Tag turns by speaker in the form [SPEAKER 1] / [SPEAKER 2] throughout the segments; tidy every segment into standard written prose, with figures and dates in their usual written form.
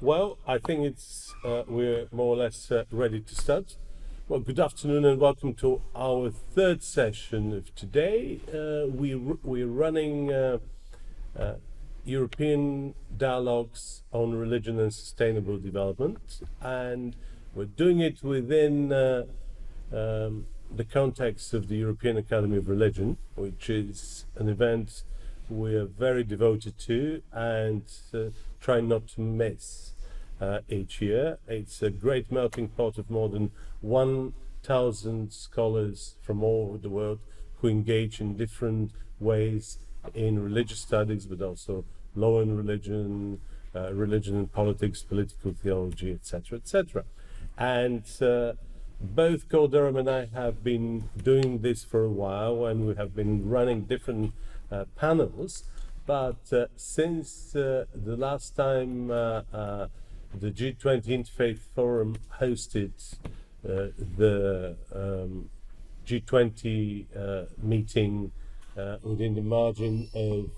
[SPEAKER 1] Well, I think we're more or less ready to start. Well, good afternoon and welcome to our third session of today. We're running European dialogues on religion and sustainable development, and we're doing it within the context of the European Academy of Religion, which is an event we're very devoted to and try not to miss each year. It's a great melting pot of more than 1,000 scholars from all over the world who engage in different ways in religious studies, but also law and religion, religion and politics, political theology, etc., etc. And both Cole Durham and I have been doing this for a while, and we have been running different panels. But since the last time the G20 Interfaith Forum hosted the G20 meeting within the margin of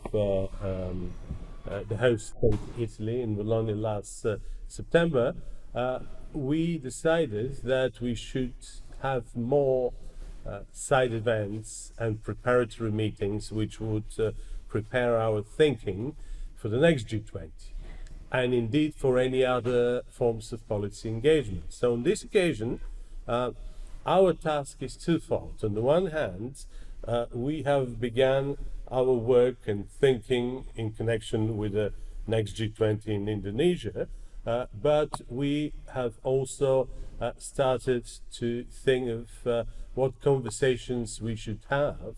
[SPEAKER 1] the host state Italy in Bologna last September, we decided that we should have more side events and preparatory meetings which would prepare our thinking for the next G20 and indeed for any other forms of policy engagement. So on this occasion, our task is twofold. On the one hand, we have begun our work and thinking in connection with the next G20 in Indonesia, but we have also started to think of what conversations we should have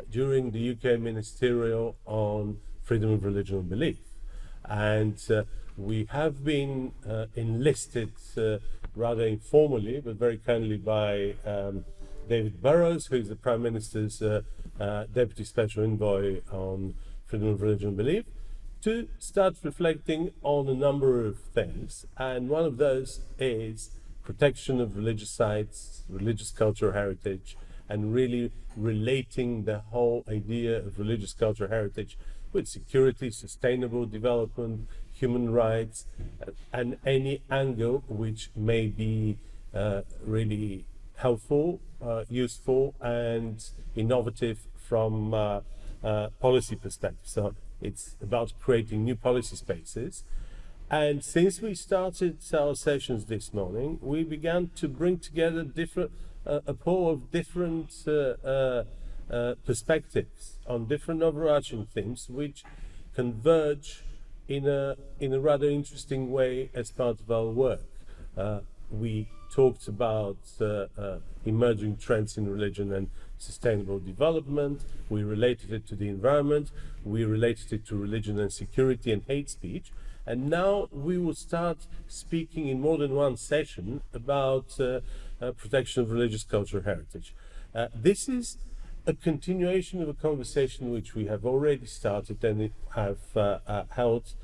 [SPEAKER 1] during the UK Ministerial on freedom of religion and belief. And we have been enlisted rather informally, but very kindly by David Burrows, who is the Prime Minister's Deputy Special Envoy on freedom of religion and belief, to start reflecting on a number of things. And one of those is protection of religious sites, religious cultural heritage, and really relating the whole idea of religious cultural heritage with security, sustainable development, human rights, and any angle which may be really helpful, useful, and innovative from policy perspective. So it's about creating new policy spaces. And since we started our sessions this morning, we began to bring together a pool of different perspectives on different overarching themes which converge in a rather interesting way as part of our work. We talked about emerging trends in religion and sustainable development. We related it to the environment. We related it to religion and security and hate speech. And now we will start speaking in more than one session about protection of religious cultural heritage. This is a continuation of a conversation which we have already started and have held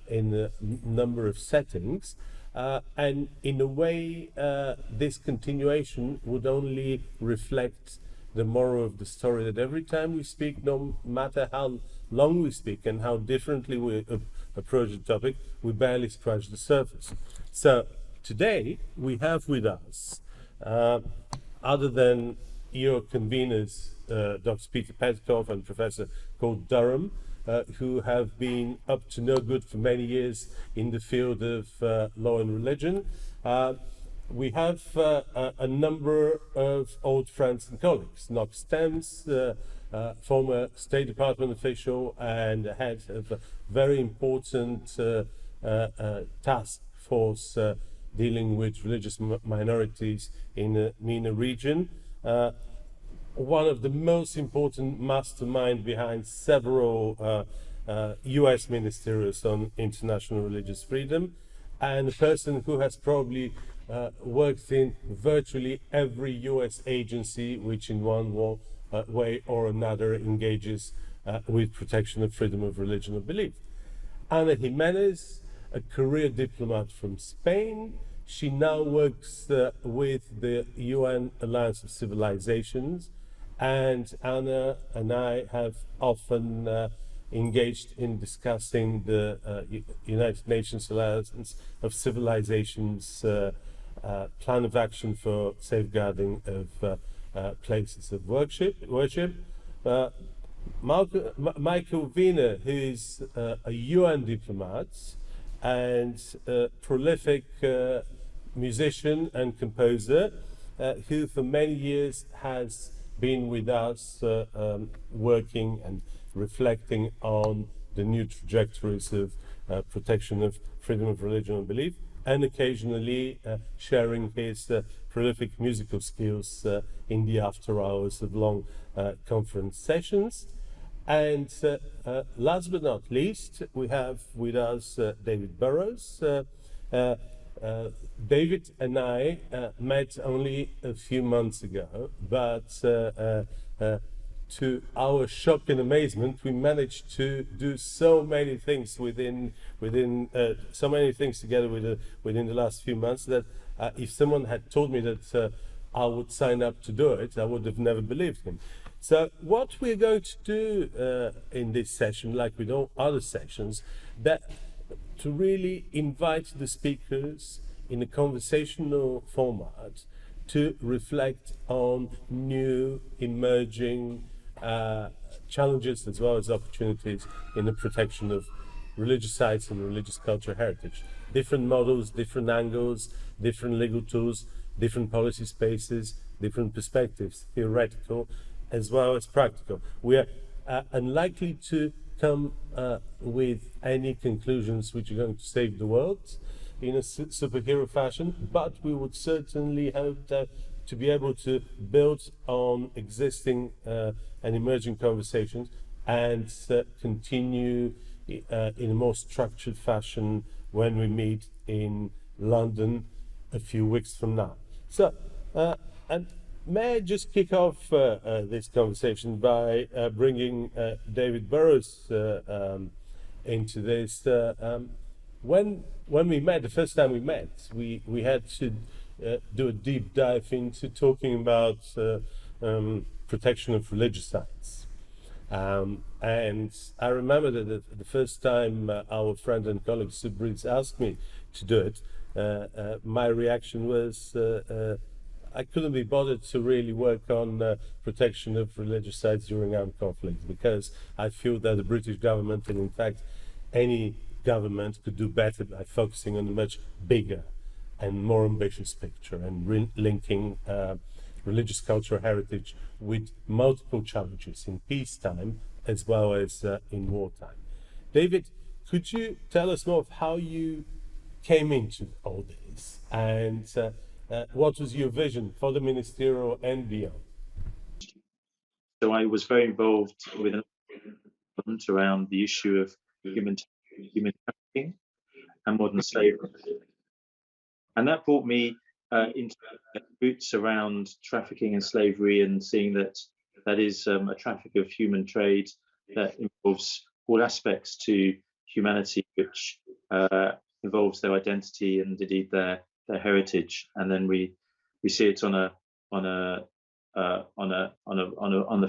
[SPEAKER 1] in a number of settings. And in a way, this continuation would only reflect the moral of the story, that every time we speak, no matter how long we speak and how differently we approach the topic, we barely scratch the surface. So today we have with us, other than your conveners, Dr. Peter Petkov and Professor Cole Durham, who have been up to no good for many years in the field of law and religion. We have a number of old friends and colleagues. Knox Stems, former State Department official and head of a very important task force dealing with religious minorities in the MENA region. One of the most important mastermind behind several US ministerials on international religious freedom, and a person who has probably worked in virtually every US agency which in one way or another engages with protection of freedom of religion or belief. Ana Jimenez, a career diplomat from Spain. She now works with the UN Alliance of Civilizations, and Ana and I have often engaged in discussing the United Nations Alliance of Civilizations plan of action for safeguarding of places of worship. Michael Wiener, who is a UN diplomat and a prolific musician and composer, who for many years has been with us working and reflecting on the new trajectories of protection of freedom of religion and belief, and occasionally sharing his prolific musical skills in the after hours of long conference sessions. And last but not least, we have with us David Burrows. David and I met only a few months ago, but to our shock and amazement, we managed to do so many things so many things together within the last few months that if someone had told me that I would sign up to do it, I would have never believed him. So what we're going to do in this session, like with all other sessions, that to really invite the speakers in a conversational format to reflect on new emerging challenges as well as opportunities in the protection of religious sites and religious cultural heritage. Different models, different angles, different legal tools, different policy spaces, different perspectives, theoretical as well as practical. We are unlikely to come with any conclusions which are going to save the world in a superhero fashion, but we would certainly hope to be able to build on existing and emerging conversations and continue in a more structured fashion when we meet in London a few weeks from now. So, and may I just kick off this conversation by bringing David Burrows into this. When we met, the first time we met, we had to do a deep dive into talking about protection of religious sites. And I remember that the first time our friend and colleague Cyprus asked me to do it, my reaction was I couldn't be bothered to really work on protection of religious sites during armed conflict, because I feel that the British government, and in fact any government, could do better by focusing on a much bigger and more ambitious picture and linking religious cultural heritage with multiple challenges in peacetime as well as in wartime. David, could you tell us more of how you came into all this and what was your vision for the ministerial and beyond?
[SPEAKER 2] So I was very involved with an argument around the issue of human trafficking and modern slavery. And that brought me into roots around trafficking and slavery, and seeing that that is a traffic of human trade that involves all aspects to humanity, which involves their identity and indeed their heritage. And then we see it on the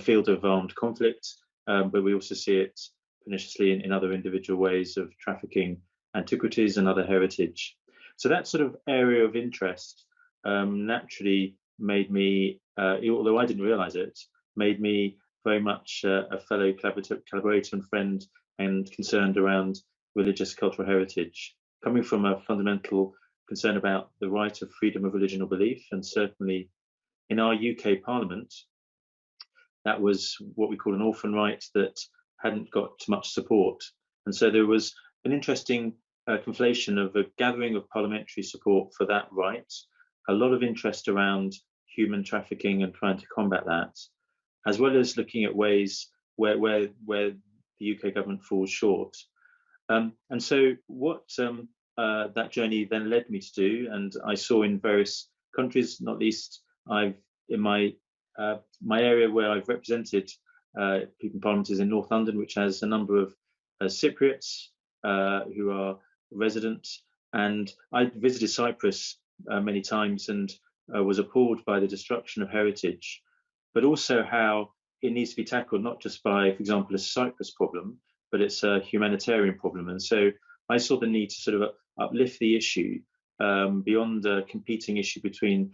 [SPEAKER 2] field of armed conflict, but we also see it perniciously in other individual ways of trafficking antiquities and other heritage. So that sort of area of interest naturally made me, although I didn't realize it, made me very much a fellow collaborator and friend, and concerned around religious cultural heritage, coming from a fundamental concern about the right of freedom of religion or belief. And certainly in our UK Parliament, that was what we call an orphan right that hadn't got much support. And so there was an interesting conflation of a gathering of parliamentary support for that right, a lot of interest around human trafficking and trying to combat that, as well as looking at ways where the UK government falls short. And so what that journey then led me to do, and I saw in various countries, not least I've in my area where I've represented people in Parliament is in North London, which has a number of Cypriots who are residents, and I visited Cyprus many times and was appalled by the destruction of heritage, but also how it needs to be tackled not just by, for example, a Cyprus problem, but it's a humanitarian problem. And so I saw the need to sort of uplift the issue beyond a competing issue between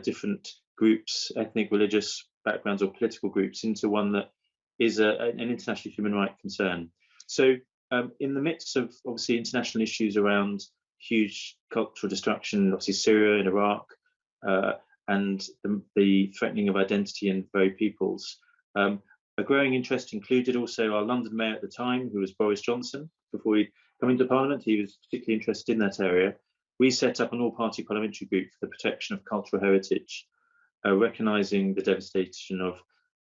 [SPEAKER 2] different groups, ethnic, religious backgrounds or political groups, into one that is an international human rights concern. So in the midst of obviously international issues around huge cultural destruction, obviously Syria and Iraq, and the threatening of identity in very peoples, a growing interest included also our London mayor at the time, who was Boris Johnson. Before he'd come into Parliament, he was particularly interested in that area. We set up an all-party parliamentary group for the protection of cultural heritage, recognising the devastation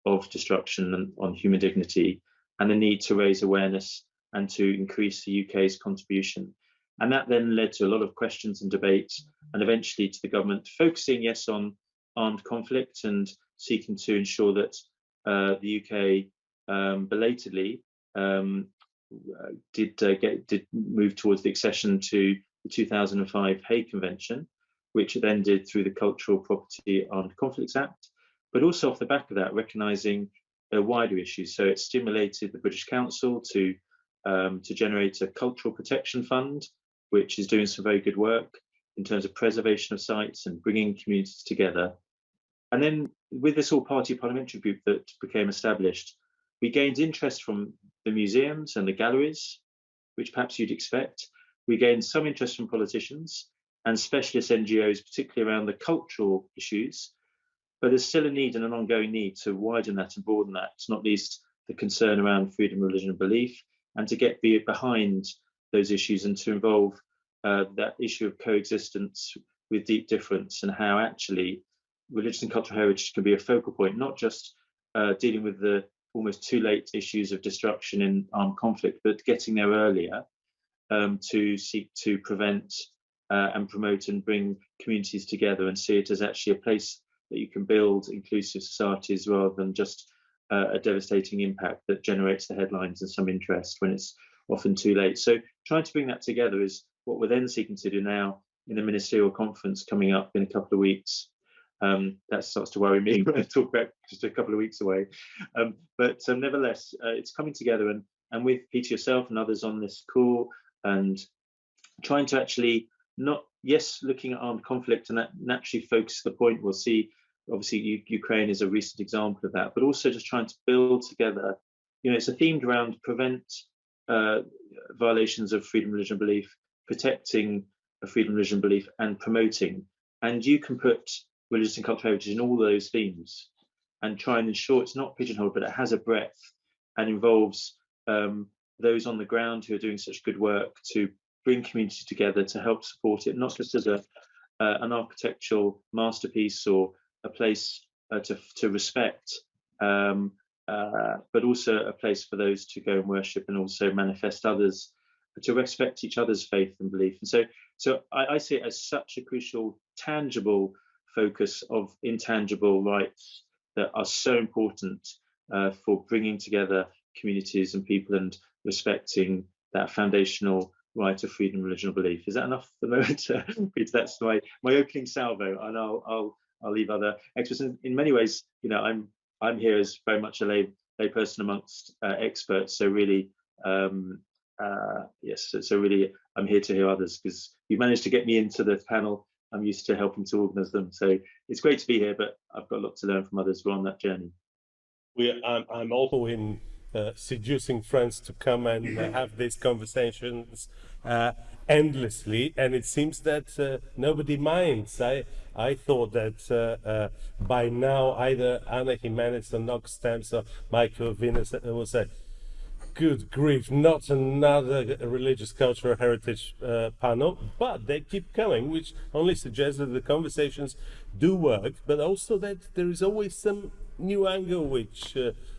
[SPEAKER 2] of destruction on human dignity and the need to raise awareness and to increase the UK's contribution. And that then led to a lot of questions and debates, and eventually to the government focusing, yes, on armed conflict and seeking to ensure that the UK belatedly did move towards the accession to the 2005 Hague Convention, which it then did through the Cultural Property Armed Conflicts Act, but also off the back of that, recognising wider issues. So it stimulated the British Council to generate a cultural protection fund, which is doing some very good work in terms of preservation of sites and bringing communities together. And then with this all-party parliamentary group that became established, we gained interest from the museums and the galleries, which perhaps you'd expect. We gained some interest from politicians and specialist NGOs, particularly around the cultural issues. But there's still a need and an ongoing need to widen that and broaden that, not least the concern around freedom of religion and belief, and to get behind those issues and to involve that issue of coexistence with deep difference, and how actually religious and cultural heritage can be a focal point, not just dealing with the almost too late issues of destruction in armed conflict, but getting there earlier to seek to prevent and promote and bring communities together and see it as actually a place that you can build inclusive societies rather than just a devastating impact that generates the headlines and some interest when it's often too late. So trying to bring that together is what we're then seeking to do now in the ministerial conference coming up in a couple of weeks. That starts to worry me when I talk about just a couple of weeks away. But nevertheless, it's coming together, and with Peter, yourself and others on this call, and trying to actually looking at armed conflict, and that naturally focuses the point. We'll see, obviously, Ukraine is a recent example of that, but also just trying to build together, it's a themed around prevent violations of freedom of religion and belief, protecting freedom of religion and belief, and promoting. And you can put religious and cultural heritage in all those themes and try and ensure it's not pigeonholed, but it has a breadth and involves those on the ground who are doing such good work to bring community together to help support it, not just as an architectural masterpiece or a place to respect, but also a place for those to go and worship and also manifest others, to respect each other's faith and belief. And so I see it as such a crucial, tangible focus of intangible rights that are so important for bringing together communities and people and respecting that foundational right of freedom, religion, or belief. Is that enough for the moment, Peter? That's my opening salvo, and I'll leave other experts. In many ways, I'm here as very much a lay person amongst experts. So really, yes. So really, I'm here to hear others, because you managed to get me into the panel. I'm used to helping to organise them. So it's great to be here, but I've got a lot to learn from others who are on that journey.
[SPEAKER 1] I'm also in seducing friends to come and have these conversations endlessly, and it seems that nobody minds. I thought that by now either Anna Jimenez or Knox Stamps or Michael Venus will say, good grief, not another religious cultural heritage panel, but they keep coming, which only suggests that the conversations do work, but also that there is always some new angle which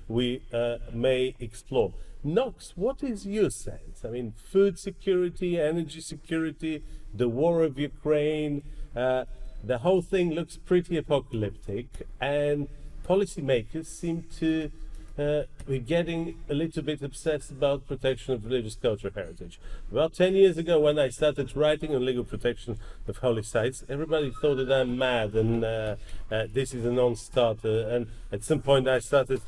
[SPEAKER 1] we may explore. Knox, what is your sense? I mean, food security, energy security, the war of Ukraine, the whole thing looks pretty apocalyptic, and policymakers seem to be getting a little bit obsessed about protection of religious cultural heritage. About 10 years ago, when I started writing on legal protection of holy sites, everybody thought that I'm mad and this is a non-starter. And at some point I started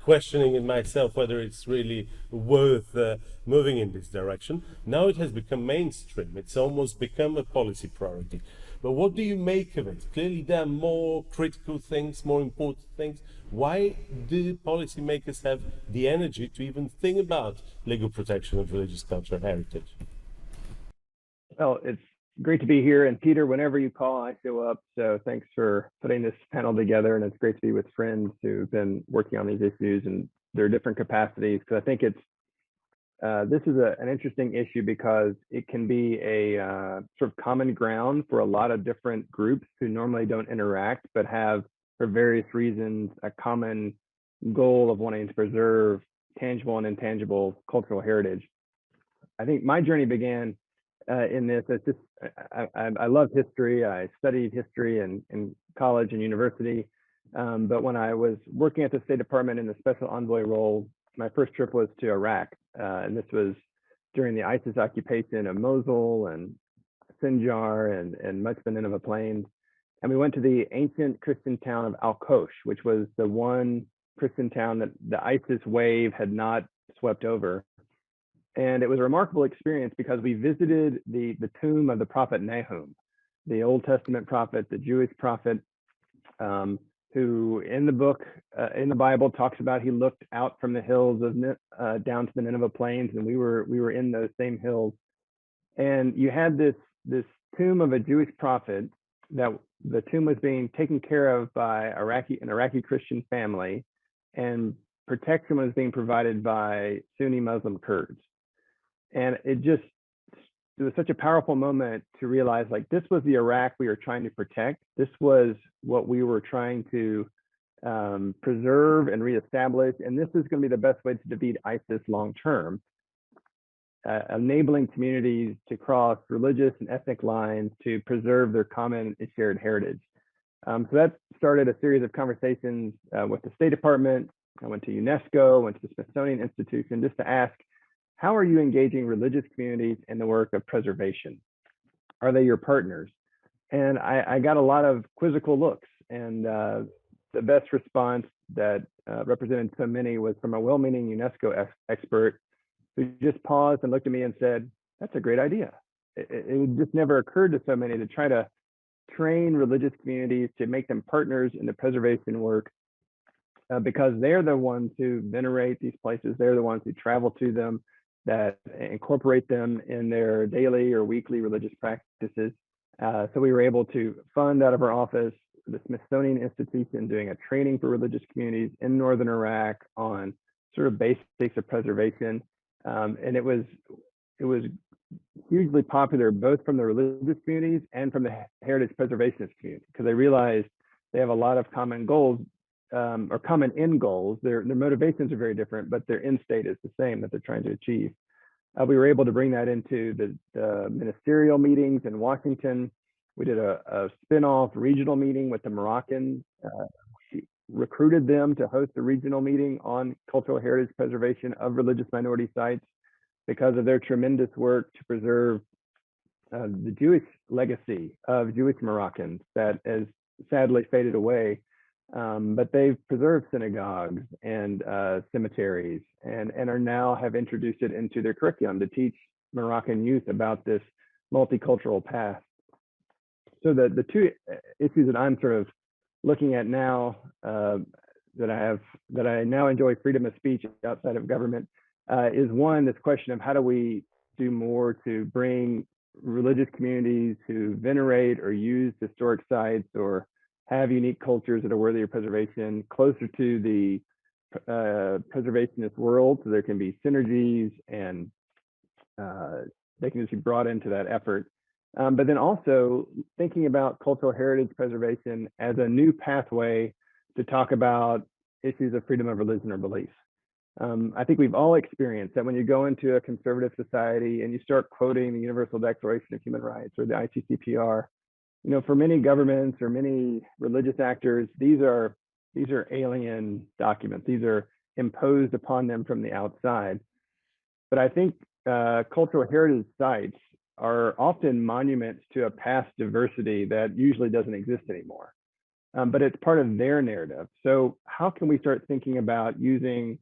[SPEAKER 1] questioning in myself whether it's really worth moving in this direction. Now it has become mainstream. It's almost become a policy priority. But what do you make of it? Clearly, there are more critical things, more important things. Why do policymakers have the energy to even think about legal protection of religious cultural heritage?
[SPEAKER 3] Well, it's great to be here. And Peter, whenever you call, I show up. So thanks for putting this panel together. And it's great to be with friends who've been working on these issues and their different capacities. Because I think this is an interesting issue because it can be a sort of common ground for a lot of different groups who normally don't interact, but have, for various reasons, a common goal of wanting to preserve tangible and intangible cultural heritage. I think my journey began in this. It's just I love history. I studied history in college and university, but when I was working at the State Department in the special envoy role, my first trip was to Iraq, and this was during the ISIS occupation of Mosul and Sinjar and much of the Nineveh Plains. And we went to the ancient Christian town of Al-Kosh, which was the one Christian town that the ISIS wave had not swept over. And it was a remarkable experience because we visited the tomb of the prophet Nahum, the Old Testament prophet, the Jewish prophet, who in the book, in the Bible, talks about he looked out from the hills of down to the Nineveh Plains, and we were in those same hills. And you had this tomb of a Jewish prophet that the tomb was being taken care of by an Iraqi Christian family, and protection was being provided by Sunni Muslim Kurds. And it was such a powerful moment to realize, like, this was the Iraq we were trying to protect. This was what we were trying to preserve and reestablish. And this is going to be the best way to defeat ISIS long term, enabling communities to cross religious and ethnic lines to preserve their common and shared heritage. So that started a series of conversations with the State Department. I went to UNESCO, went to the Smithsonian Institution, just to ask, how are you engaging religious communities in the work of preservation? Are they your partners? And I got a lot of quizzical looks, and the best response that represented so many was from a well-meaning UNESCO expert who just paused and looked at me and said, "That's a great idea." It just never occurred to so many to try to train religious communities to make them partners in the preservation work, because they're the ones who venerate these places. They're the ones who travel to them, that incorporate them in their daily or weekly religious practices. So we were able to fund out of our office the Smithsonian Institution doing a training for religious communities in northern Iraq on sort of basics of preservation. And it was hugely popular, both from the religious communities and from the heritage preservationist community, because they realized they have a lot of common goals, or common end goals. Their motivations are very different, but their end state is the same that they're trying to achieve. We were able to bring that into the ministerial meetings in Washington. We did a spin-off regional meeting with the Moroccans. We recruited them to host a regional meeting on cultural heritage preservation of religious minority sites because of their tremendous work to preserve the Jewish legacy of Jewish Moroccans that has sadly faded away. But they've preserved synagogues and cemeteries, and are now have introduced it into their curriculum to teach Moroccan youth about this multicultural past. So the two issues that I'm sort of looking at now, that I now enjoy freedom of speech outside of government, is one, this question of how do we do more to bring religious communities who venerate or use historic sites or have unique cultures that are worthy of preservation closer to the preservationist world, so there can be synergies and they can just be brought into that effort. But then also thinking about cultural heritage preservation as a new pathway to talk about issues of freedom of religion or belief. I think we've all experienced that when you go into a conservative society and you start quoting the Universal Declaration of Human Rights or the ICCPR, you know, for many governments or many religious actors, these are alien documents. These are imposed upon them from the outside. But I think cultural heritage sites are often monuments to a past diversity that usually doesn't exist anymore. but it's part of their narrative. So how can we start thinking about using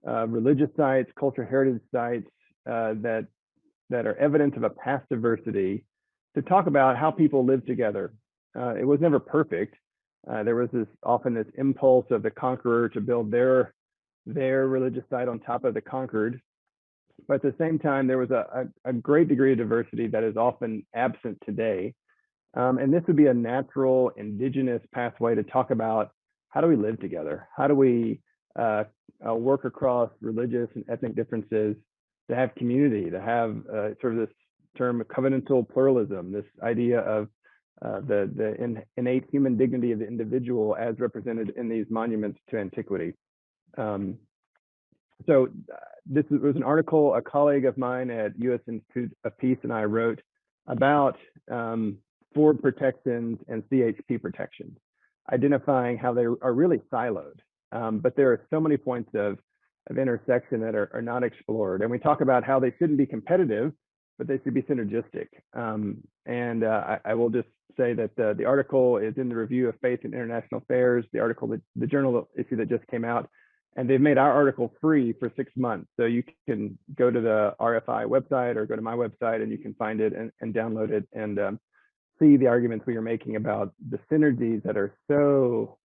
[SPEAKER 3] religious sites, cultural heritage sites that are evidence of a past diversity to talk about how people live together? It was never perfect. There was often this impulse of the conqueror to build their religious site on top of the conquered. But at the same time, there was a great degree of diversity that is often absent today. And this would be a natural indigenous pathway to talk about how do we live together? How do we work across religious and ethnic differences to have community, to have sort of this term of covenantal pluralism, this idea of the innate human dignity of the individual as represented in these monuments to antiquity. So this was an article a colleague of mine at U.S. Institute of Peace and I wrote about forward protections and CHP protections, identifying how they are really siloed. But there are so many points of intersection that are not explored. And we talk about how they shouldn't be competitive, but they should be synergistic. I will just say that the article is in the Review of Faith and International Affairs, the journal issue that just came out, and they've made our article free for 6 months. So you can go to the RFI website or go to my website and you can find it and download it and see the arguments we are making about the synergies that are so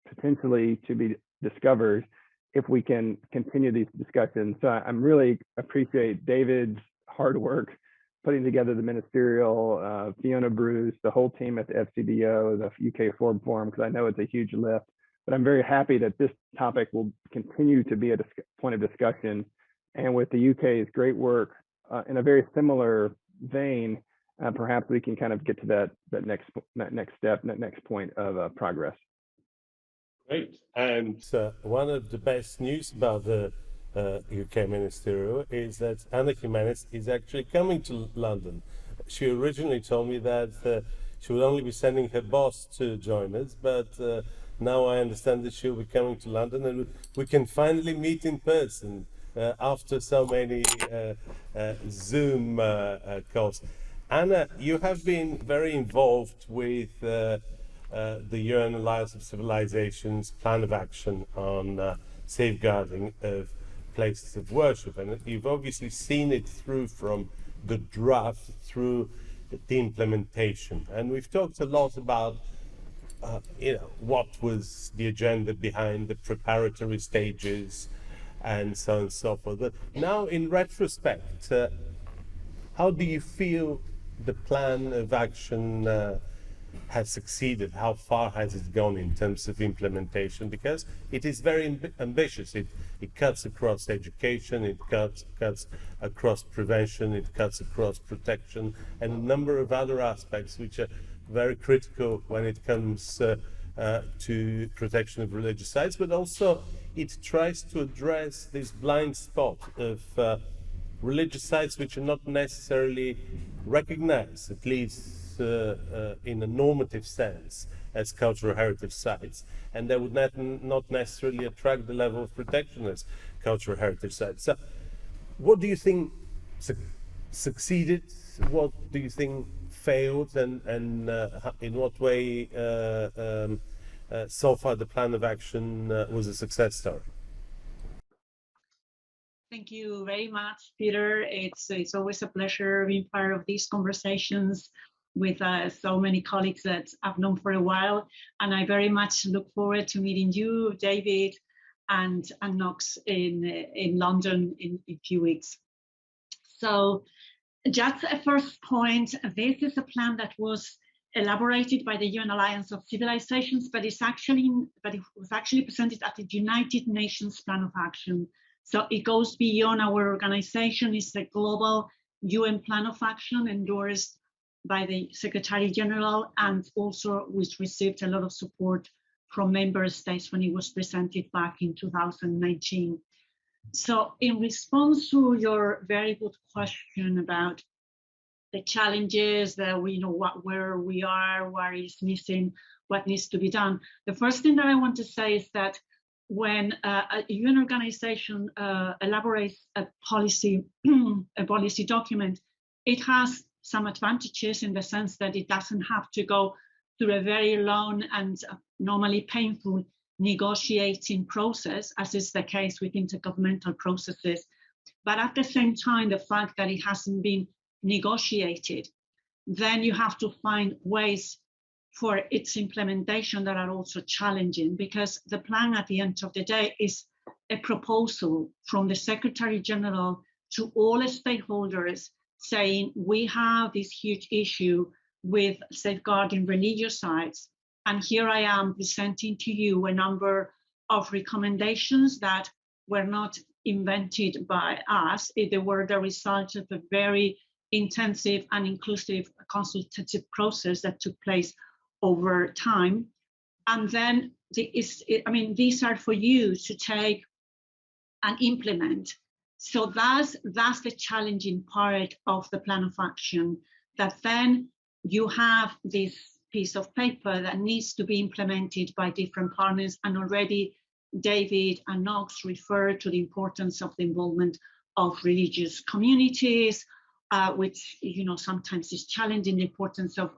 [SPEAKER 3] potentially to be discovered if we can continue these discussions. So I'm really appreciate David's hard work putting together the ministerial, Fiona Bruce, the whole team at the FCDO, the UK Forum, because I know it's a huge lift. But I'm very happy that this topic will continue to be a point of discussion. And with the UK's great work in a very similar vein, perhaps we can kind of get to that next step, that next point of progress.
[SPEAKER 1] Great. And one of the best news about the UK Ministerial is that Anna Jimenez is actually coming to London. She originally told me that she would only be sending her boss to join us, but now I understand that she'll be coming to London and we can finally meet in person after so many Zoom calls. Anna, you have been very involved with the UN Alliance of Civilizations plan of action on safeguarding of places of worship, and you've obviously seen it through from the draft through the implementation. And we've talked a lot about what was the agenda behind the preparatory stages and so on and so forth. But now, in retrospect, how do you feel the plan of action has succeeded? How far has it gone in terms of implementation? Because it is very ambitious. It cuts across education, it cuts across prevention, it cuts across protection, and a number of other aspects which are very critical when it comes to protection of religious sites, but also it tries to address this blind spot of religious sites which are not necessarily recognized, at least in a normative sense, as cultural heritage sites, and they would not necessarily attract the level of protection as cultural heritage sites. So what do you think succeeded? What do you think failed, and in what way so far the plan of action was a success story?
[SPEAKER 4] Thank you very much, Peter. It's always a pleasure being part of these conversations with so many colleagues that I've known for a while, and I very much look forward to meeting you, David, and Knox in London in a few weeks. So, just a first point, this is a plan that was elaborated by the UN Alliance of Civilizations, but it was actually presented at the United Nations Plan of Action. So it goes beyond our organization. It's a global UN Plan of Action endorsed by the Secretary General, and also which received a lot of support from member states when it was presented back in 2019. So in response to your very good question about the challenges that we know where we are, what is missing, what needs to be done, the first thing that I want to say is that when a UN organization elaborates a policy document, it has some advantages in the sense that it doesn't have to go through a very long and normally painful negotiating process, as is the case with intergovernmental processes. But at the same time, the fact that it hasn't been negotiated, then you have to find ways for its implementation that are also challenging, because the plan at the end of the day is a proposal from the Secretary General to all stakeholders saying, we have this huge issue with safeguarding religious sites. And here I am presenting to you a number of recommendations that were not invented by us. They were the result of a very intensive and inclusive consultative process that took place over time. And then these are for you to take and implement. So that's the challenging part of the plan of action, that then you have this piece of paper that needs to be implemented by different partners. And already David and Knox referred to the importance of the involvement of religious communities, which sometimes is challenging, the importance of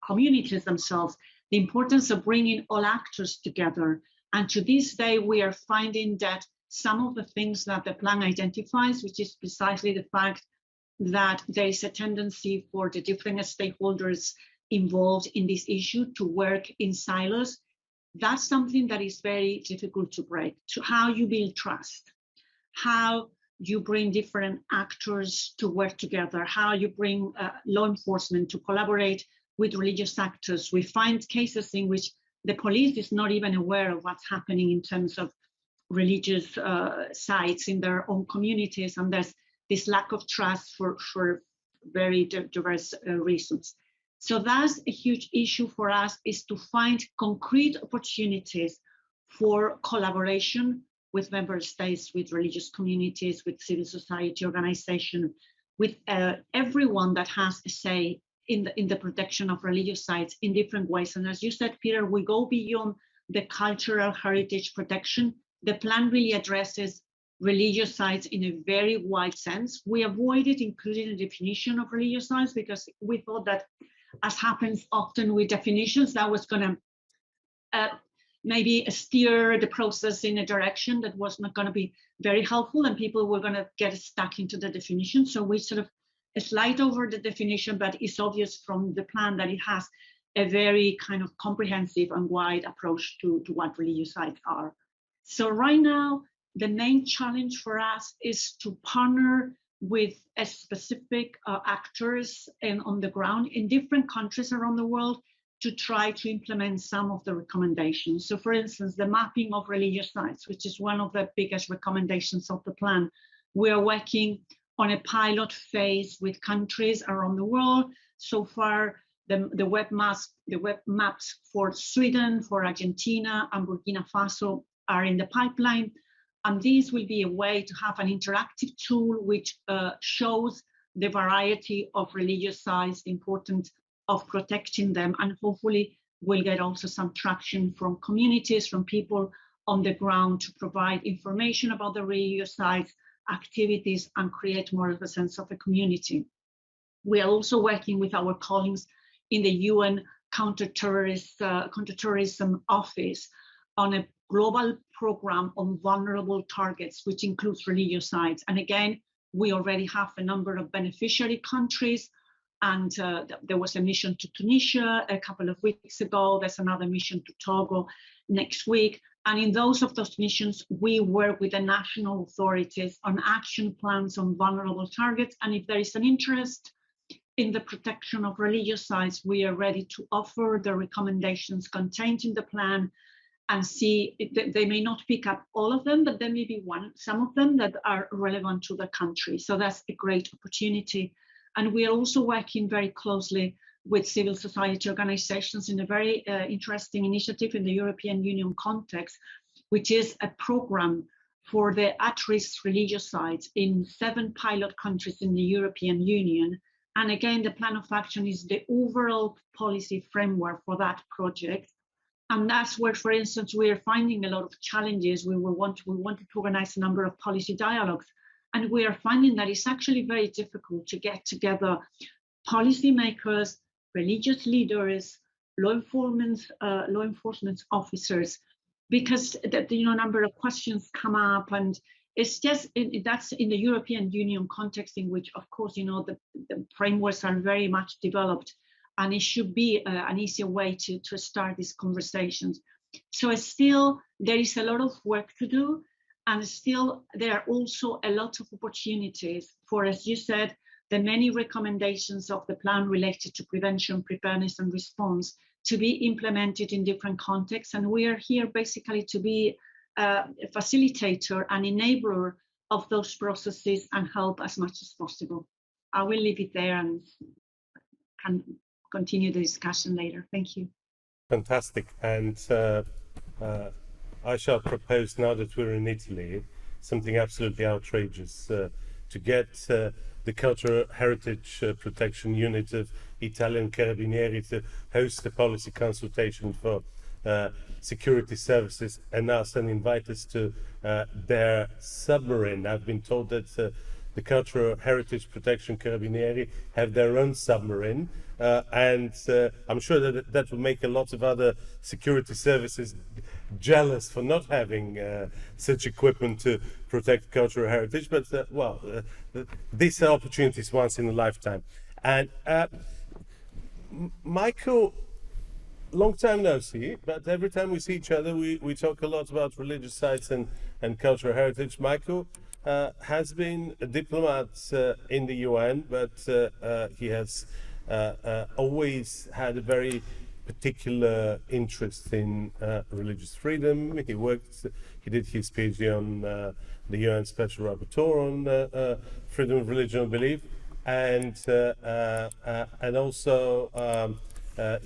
[SPEAKER 4] communities themselves, the importance of bringing all actors together. And to this day, we are finding that some of the things that the plan identifies, which is precisely the fact that there is a tendency for the different stakeholders involved in this issue to work in silos, that's something that is very difficult to break. To how you build trust, how you bring different actors to work together, how you bring law enforcement to collaborate with religious actors. We find cases in which the police is not even aware of what's happening in terms of religious sites in their own communities, and there's this lack of trust for very diverse reasons. So that's a huge issue for us, is to find concrete opportunities for collaboration with member states, with religious communities, with civil society organizations, with everyone that has a say in the protection of religious sites in different ways. And as you said, Peter, we go beyond the cultural heritage protection. The plan really addresses religious sites in a very wide sense. We avoided including a definition of religious sites because we thought that, as happens often with definitions, that was going to maybe steer the process in a direction that was not going to be very helpful, and people were going to get stuck into the definition. So we sort of slide over the definition, but it's obvious from the plan that it has a very kind of comprehensive and wide approach to what religious sites are. So right now, the main challenge for us is to partner with a specific actors on the ground in different countries around the world to try to implement some of the recommendations. So for instance, the mapping of religious sites, which is one of the biggest recommendations of the plan. We are working on a pilot phase with countries around the world. So far, the web maps for Sweden, for Argentina, and Burkina Faso are in the pipeline. And these will be a way to have an interactive tool which shows the variety of religious sites, the importance of protecting them, and hopefully we'll get also some traction from communities, from people on the ground to provide information about the religious sites, activities, and create more of a sense of a community. We are also working with our colleagues in the UN Counterterrorism Office on a global program on vulnerable targets, which includes religious sites. And again, we already have a number of beneficiary countries, and there was a mission to Tunisia a couple of weeks ago. There's another mission to Togo next week. And in those missions, we work with the national authorities on action plans on vulnerable targets. And if there is an interest in the protection of religious sites, we are ready to offer the recommendations contained in the plan and see. They may not pick up all of them, but there may be some of them that are relevant to the country. So that's a great opportunity. And we are also working very closely with civil society organizations in a very interesting initiative in the European Union context, which is a program for the at-risk religious sites in 7 pilot countries in the European Union. And again, the plan of action is the overall policy framework for that project. And that's where, for instance, we are finding a lot of challenges. We wanted to organize a number of policy dialogues, and we are finding that it's actually very difficult to get together policymakers, religious leaders, law enforcement officers, because a number of questions come up, and it's just that's in the European Union context, in which, of course, the frameworks are very much developed, and it should be an easier way to start these conversations. So still there is a lot of work to do, and still there are also a lot of opportunities for, as you said, the many recommendations of the plan related to prevention, preparedness, and response to be implemented in different contexts. And we are here basically to be a facilitator and enabler of those processes and help as much as possible. I will leave it there and can continue the discussion later. Thank you.
[SPEAKER 1] Fantastic. And I shall propose, now that we're in Italy, something absolutely outrageous, to get the Cultural Heritage Protection Unit of Italian Carabinieri to host a policy consultation for security services and us, and invite us to their submarine. I've been told that the Cultural Heritage Protection Carabinieri have their own submarine, and I'm sure that will make a lot of other security services jealous for not having such equipment to protect cultural heritage. But these are opportunities once in a lifetime. And Michael, long time no see, but every time we see each other, we talk a lot about religious sites and cultural heritage. Michael has been a diplomat in the UN, but he has always had a very particular interest in religious freedom. He did his PhD on the UN Special Rapporteur on freedom of religion and belief, and also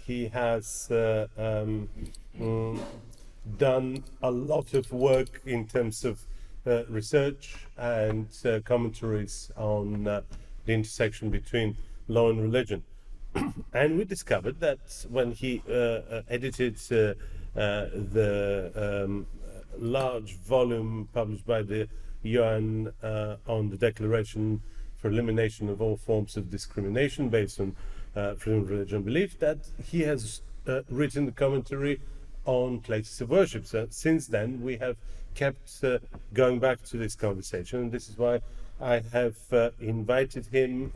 [SPEAKER 1] he has done a lot of work in terms of research and commentaries on the intersection between law and religion. And we discovered that when he edited the large volume published by the UN on the Declaration for Elimination of All Forms of Discrimination based on freedom of religion and belief, that he has written the commentary on places of worship. So since then, we have kept going back to this conversation, and this is why I have invited him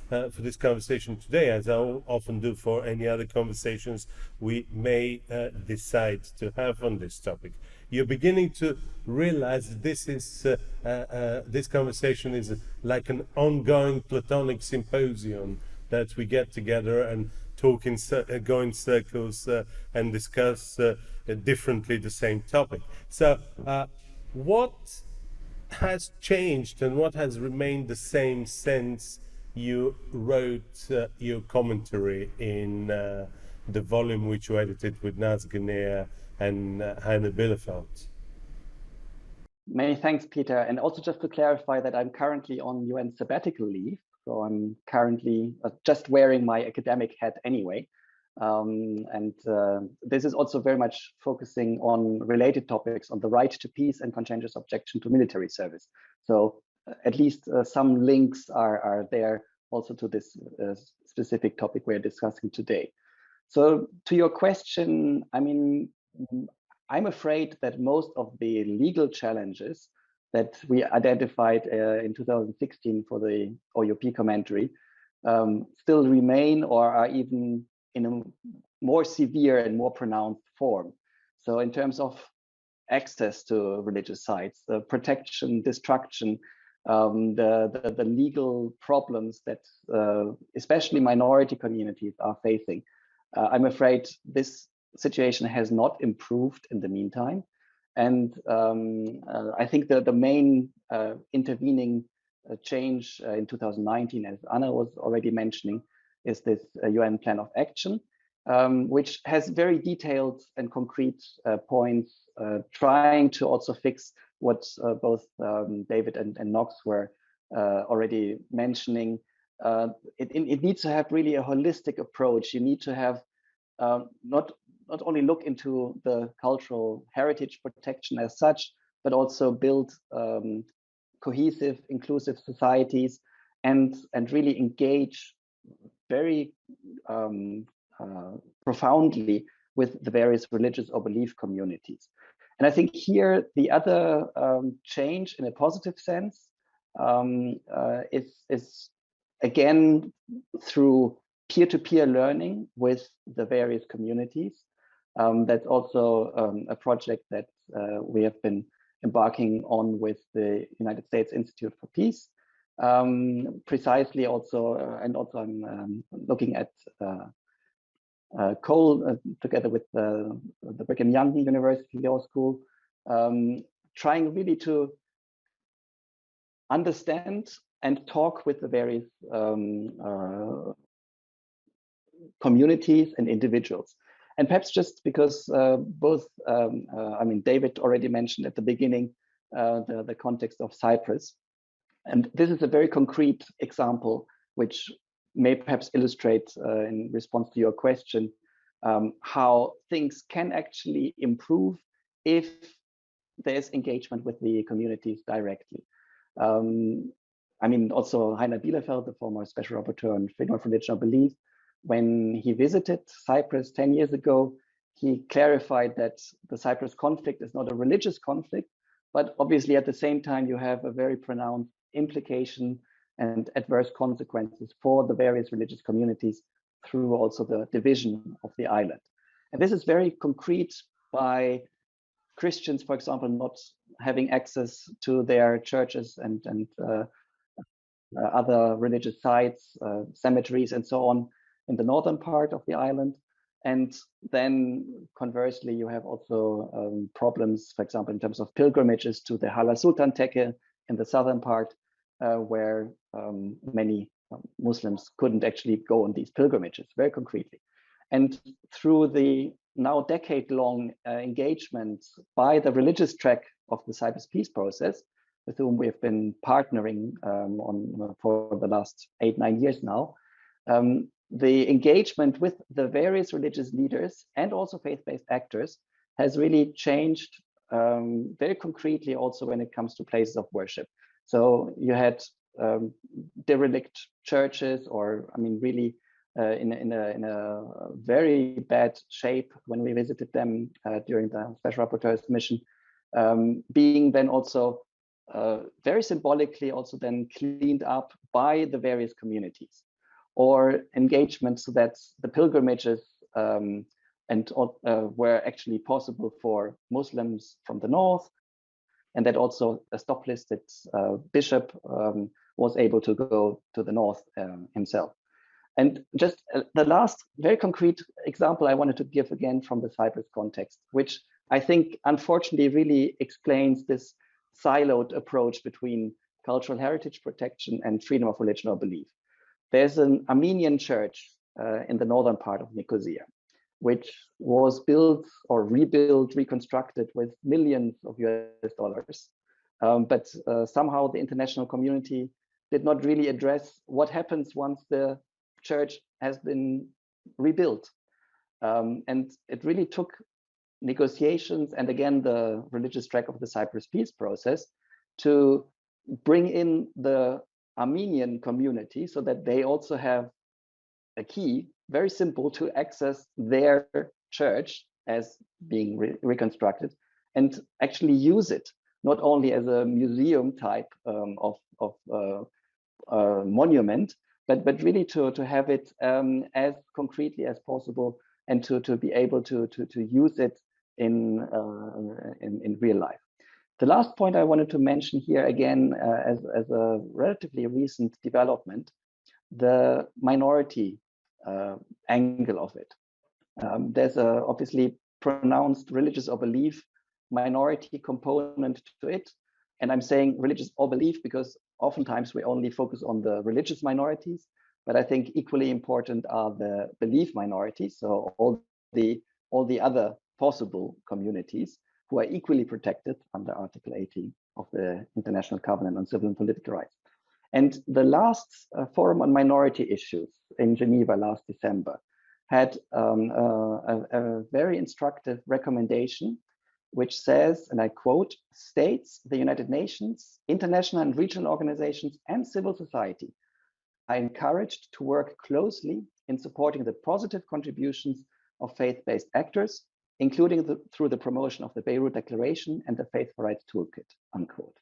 [SPEAKER 1] for this conversation today, as I often do for any other conversations we may decide to have on this topic. You're beginning to realize that this conversation is like an ongoing Platonic symposium, that we get together and talk go in circles and discuss differently the same topic. So what has changed and what has remained the same since you wrote your commentary in the volume which you edited with Naz Ganea and Heine Bielefeld?
[SPEAKER 5] Many thanks, Peter. And also just to clarify that I'm currently on UN sabbatical leave. So I'm currently just wearing my academic hat anyway. This is also very much focusing on related topics on the right to peace and conscientious objection to military service. So at least some links are there also to this specific topic we're discussing today. So to your question, I mean, I'm afraid that most of the legal challenges that we identified in 2016 for the OUP commentary still remain, or are even in a more severe and more pronounced form. So in terms of access to religious sites, the protection, destruction, the legal problems that especially minority communities are facing, I'm afraid this situation has not improved in the meantime. And I think the main intervening change in 2019, as Anna was already mentioning, is this UN Plan of Action, which has very detailed and concrete points, trying to also fix what both David and Knox were already mentioning. It needs to have really a holistic approach. You need to have not only look into the cultural heritage protection as such, but also build cohesive, inclusive societies and really engage very profoundly with the various religious or belief communities. And I think here the other change in a positive sense is again through peer-to-peer learning with the various communities. That's also a project that we have been embarking on with the United States Institute for Peace. Precisely also, and also I'm looking at Cole together with the Brigham Young University Law School, trying really to understand and talk with the various communities and individuals. And perhaps just because both, I mean, David already mentioned at the beginning the context of Cyprus. And this is a very concrete example, which may perhaps illustrate in response to your question, how things can actually improve if there's engagement with the communities directly. I mean, also Heiner Bielefeld, the former special rapporteur on freedom of religion or belief, when he visited Cyprus 10 years ago, he clarified that the Cyprus conflict is not a religious conflict, but obviously at the same time, you have a very pronounced implication and adverse consequences for the various religious communities through also the division of the island. And this is very concrete by Christians, for example, not having access to their churches and other religious sites, cemeteries, and so on in the northern part of the island. And then conversely, you have also problems, for example, in terms of pilgrimages to the Hala Sultan Tekke in the southern part, where many Muslims couldn't actually go on these pilgrimages, very concretely. And through the now decade-long engagement by the religious track of the Cyprus peace process, with whom we have been partnering for the last 8-9 years now, the engagement with the various religious leaders and also faith-based actors has really changed very concretely also when it comes to places of worship. So you had derelict churches, or I mean, really in a very bad shape when we visited them during the Special Rapporteur's mission, being then also very symbolically also then cleaned up by the various communities, or engagement so that the pilgrimages were actually possible for Muslims from the north, and that also a stop-listed bishop was able to go to the north himself. And just the last very concrete example I wanted to give again from the Cyprus context, which I think unfortunately really explains this siloed approach between cultural heritage protection and freedom of religion or belief. There's an Armenian church in the northern part of Nicosia, which was built or rebuilt, reconstructed with millions of US dollars. But somehow the international community did not really address what happens once the church has been rebuilt. And it really took negotiations and again, the religious track of the Cyprus peace process to bring in the Armenian community so that they also have a key, very simple, to access their church as being reconstructed and actually use it, not only as a museum type of monument, but really to have it as concretely as possible and to be able to use it in real life. The last point I wanted to mention here again as a relatively recent development, the minority angle of it. There's a obviously pronounced religious or belief minority component to it. And I'm saying religious or belief because oftentimes we only focus on the religious minorities, but I think equally important are the belief minorities. So all the other possible communities who are equally protected under Article 18 of the International Covenant on Civil and Political Rights. And the last forum on minority issues in Geneva last December had a very instructive recommendation, which says, and I quote, states, the United Nations, international and regional organizations, and civil society are encouraged to work closely in supporting the positive contributions of faith-based actors, including through the promotion of the Beirut Declaration and the Faith for Rights Toolkit, unquote.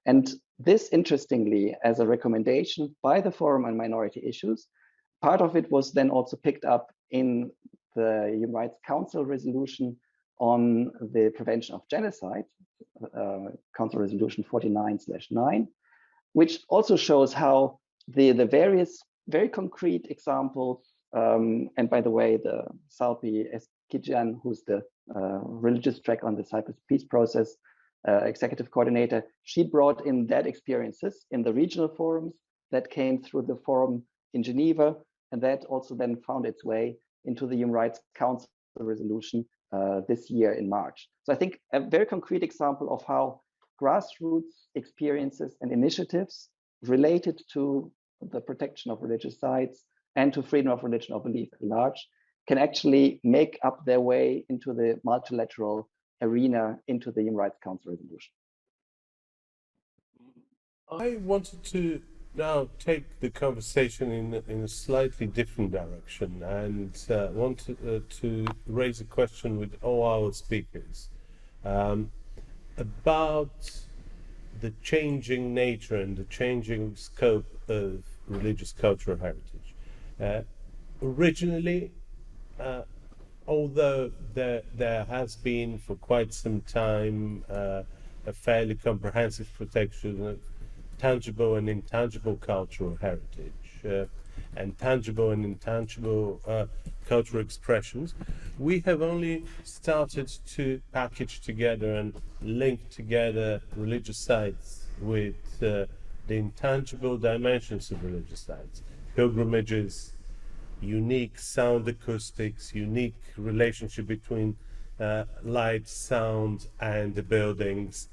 [SPEAKER 5] And this, interestingly, as a recommendation by the Forum on Minority Issues, part of it was then also picked up in the Human Rights Council resolution on the prevention of genocide, Council Resolution 49/9, which also shows how the various very concrete examples, and by the way, the Salpi Eskidjan, who's the religious track on the Cyprus peace process, executive coordinator, she brought in that experiences in the regional forums that came through the forum in Geneva, and that also then found its way into the Human Rights Council resolution this year in March. So I think a very concrete example of how grassroots experiences and initiatives related to the protection of religious sites and to freedom of religion or belief at large can actually make up their way into the multilateral arena, into the Human Rights Council resolution.
[SPEAKER 1] I wanted to now take the conversation in a slightly different direction and want to raise a question with all our speakers about the changing nature and the changing scope of religious cultural heritage. Originally, although there has been for quite some time a fairly comprehensive protection of tangible and intangible cultural heritage and tangible and intangible cultural expressions, we have only started to package together and link together religious sites with the intangible dimensions of religious sites, pilgrimages, unique sound acoustics, unique relationship between light, sound, and the buildings,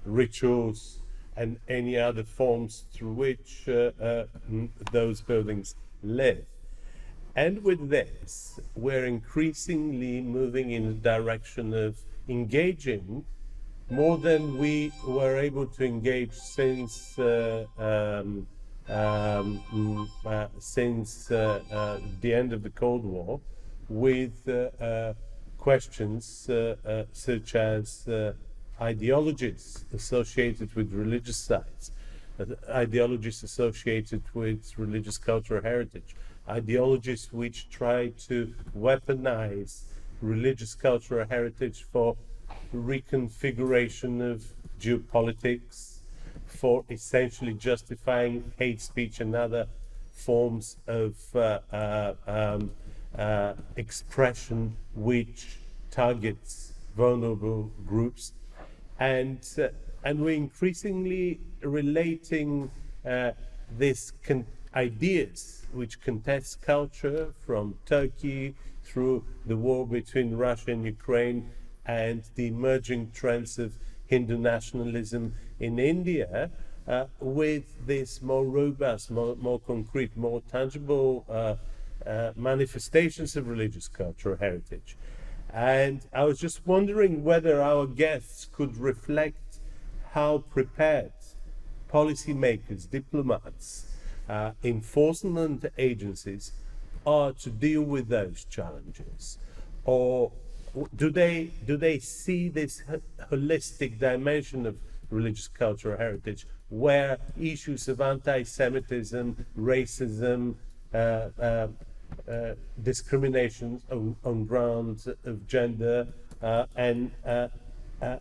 [SPEAKER 1] rituals, and any other forms through which those buildings live. And with this, we're increasingly moving in the direction of engaging more than we were able to engage since the end of the Cold War, with questions such as ideologies associated with religious sites, ideologies associated with religious cultural heritage, ideologies which try to weaponize religious cultural heritage for reconfiguration of geopolitics, for essentially justifying hate speech and other forms of expression which targets vulnerable groups. And we're increasingly relating these ideas which contest culture, from Turkey through the war between Russia and Ukraine and the emerging trends of Hindu nationalism in India, with this more robust, more concrete, more tangible manifestations of religious cultural heritage. And I was just wondering whether our guests could reflect how prepared policymakers, diplomats, enforcement agencies are to deal with those challenges, or do they see this holistic dimension of religious cultural heritage, where issues of anti-Semitism, racism, discrimination on grounds of gender and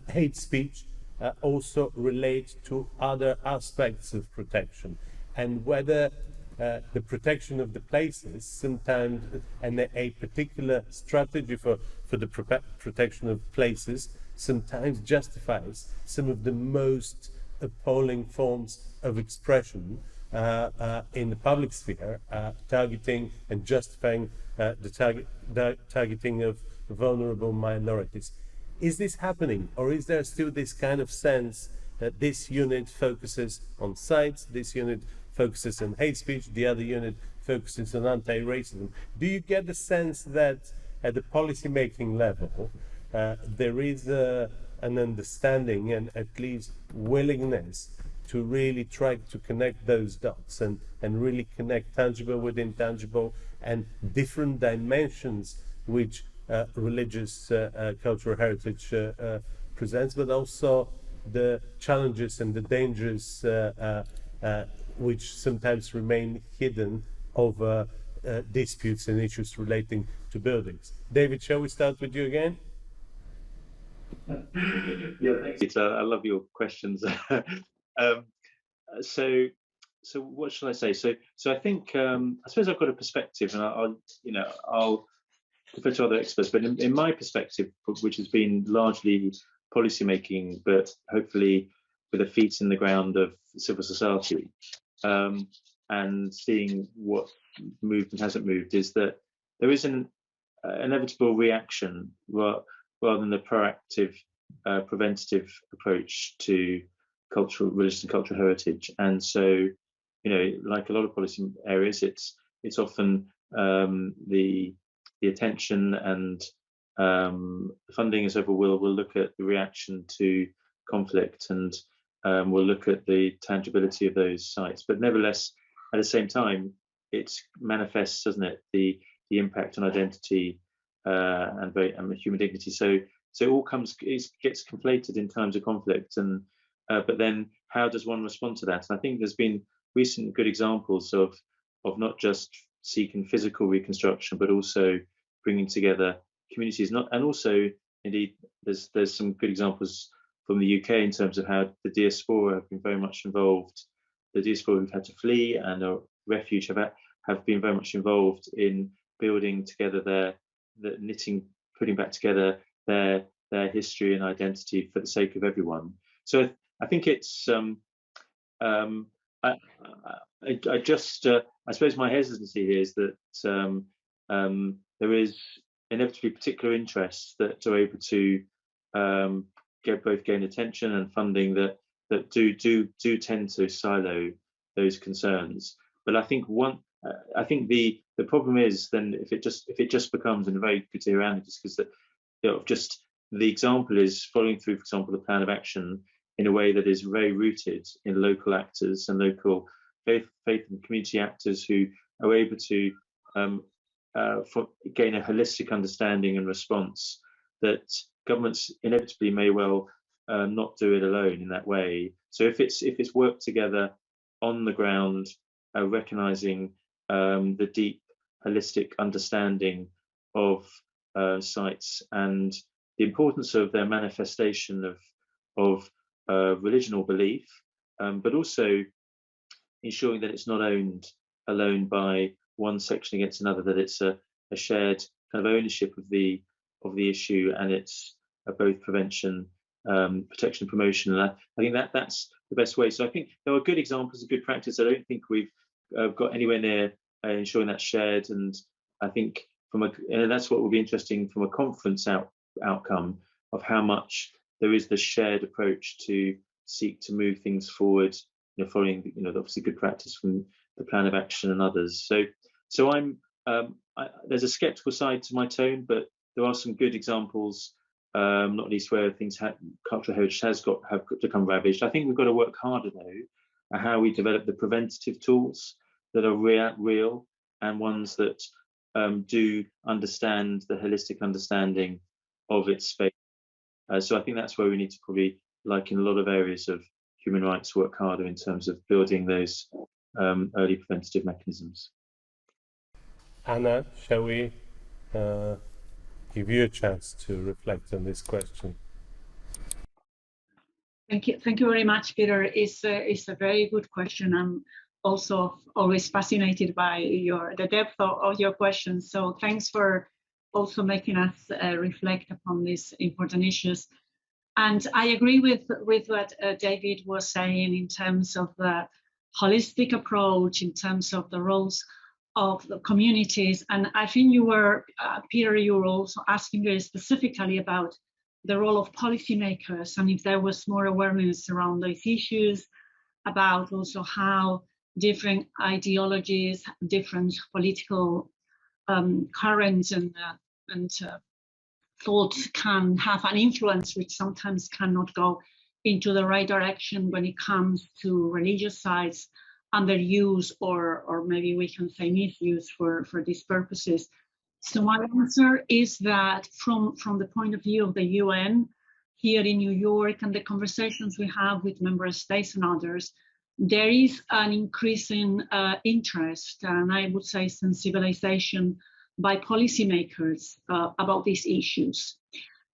[SPEAKER 1] hate speech also relate to other aspects of protection, and whether the protection of the places sometimes, and a particular strategy for the protection of places sometimes justifies some of the most appalling forms of expression in the public sphere, targeting and justifying the targeting of vulnerable minorities. Is this happening, or is there still this kind of sense that this unit focuses on sites, this unit focuses on hate speech, the other unit focuses on anti-racism? Do you get the sense that at the policy-making level there is an understanding and at least willingness to really try to connect those dots and really connect tangible with intangible and different dimensions which religious cultural heritage presents, but also the challenges and the dangers which sometimes remain hidden over disputes and issues relating to buildings. David, shall we start with you again?
[SPEAKER 2] Yeah, thanks. I love your questions. So what shall I say? So I think I suppose I've got a perspective, and I'll defer to other experts. But in my perspective, which has been largely policy making, but hopefully with a feet in the ground of civil society, and seeing what moved and hasn't moved, is that there is an inevitable reaction rather than the proactive, preventative approach to religious and cultural heritage. And so, like a lot of policy areas, it's often the attention and funding as ever will look at the reaction to conflict, and we'll look at the tangibility of those sites. But nevertheless, at the same time, it manifests, doesn't it, the impact on identity and human dignity. So it all gets conflated in times of conflict, and but then how does one respond to that? And I think there's been recent good examples of not just seeking physical reconstruction, but also bringing together communities. And also, indeed, there's some good examples from the UK in terms of how the diaspora have been very much involved. The diaspora who've had to flee and are refuge have been very much involved in building together putting back together their history and identity for the sake of everyone. So I think it's I suppose my hesitancy here is that there is inevitably particular interests that are able to gain attention and funding that do tend to silo those concerns. But I think the problem is then if it just becomes, in a very good to hear Andy, just because just the example is following through, for example, the plan of action in a way that is very rooted in local actors and local faith and community actors who are able to gain a holistic understanding and response that governments inevitably may well not do it alone in that way. So if it's worked together on the ground, recognizing the deep holistic understanding of sites and the importance of their manifestation of religion or belief, but also ensuring that it's not owned alone by one section against another, that it's a shared kind of ownership of the issue, and it's both prevention, protection, and promotion. And I think that's the best way. So I think there are good examples of good practice. I don't think we've got anywhere near ensuring that's shared, and I think and that's what will be interesting from a conference outcome of how much there is the shared approach to seek to move things forward, following obviously good practice from the plan of action and others. So I'm there's a skeptical side to my tone, but there are some good examples, not least where cultural heritage have become ravaged. I think we've got to work harder though at how we develop the preventative tools that are real and ones that do understand the holistic understanding of its space. So I think that's where we need to probably, like in a lot of areas of human rights, work harder in terms of building those early preventative mechanisms.
[SPEAKER 1] Anna, shall we give you a chance to reflect on this question?
[SPEAKER 4] Thank you very much, Peter. It's a very good question. I'm also always fascinated by the depth of your questions. So thanks for also making us reflect upon these important issues. And I agree with what David was saying in terms of the holistic approach, in terms of the roles of the communities. And I think Peter, you were also asking very specifically about the role of policymakers and if there was more awareness around those issues, about also how different ideologies, different political currents and thoughts can have an influence which sometimes cannot go into the right direction when it comes to religious sites and their use, or maybe we can say misuse for these purposes. So my answer is that from the point of view of the UN here in New York and the conversations we have with member states and others, there is an increasing interest, and I would say sensibilization by policymakers about these issues.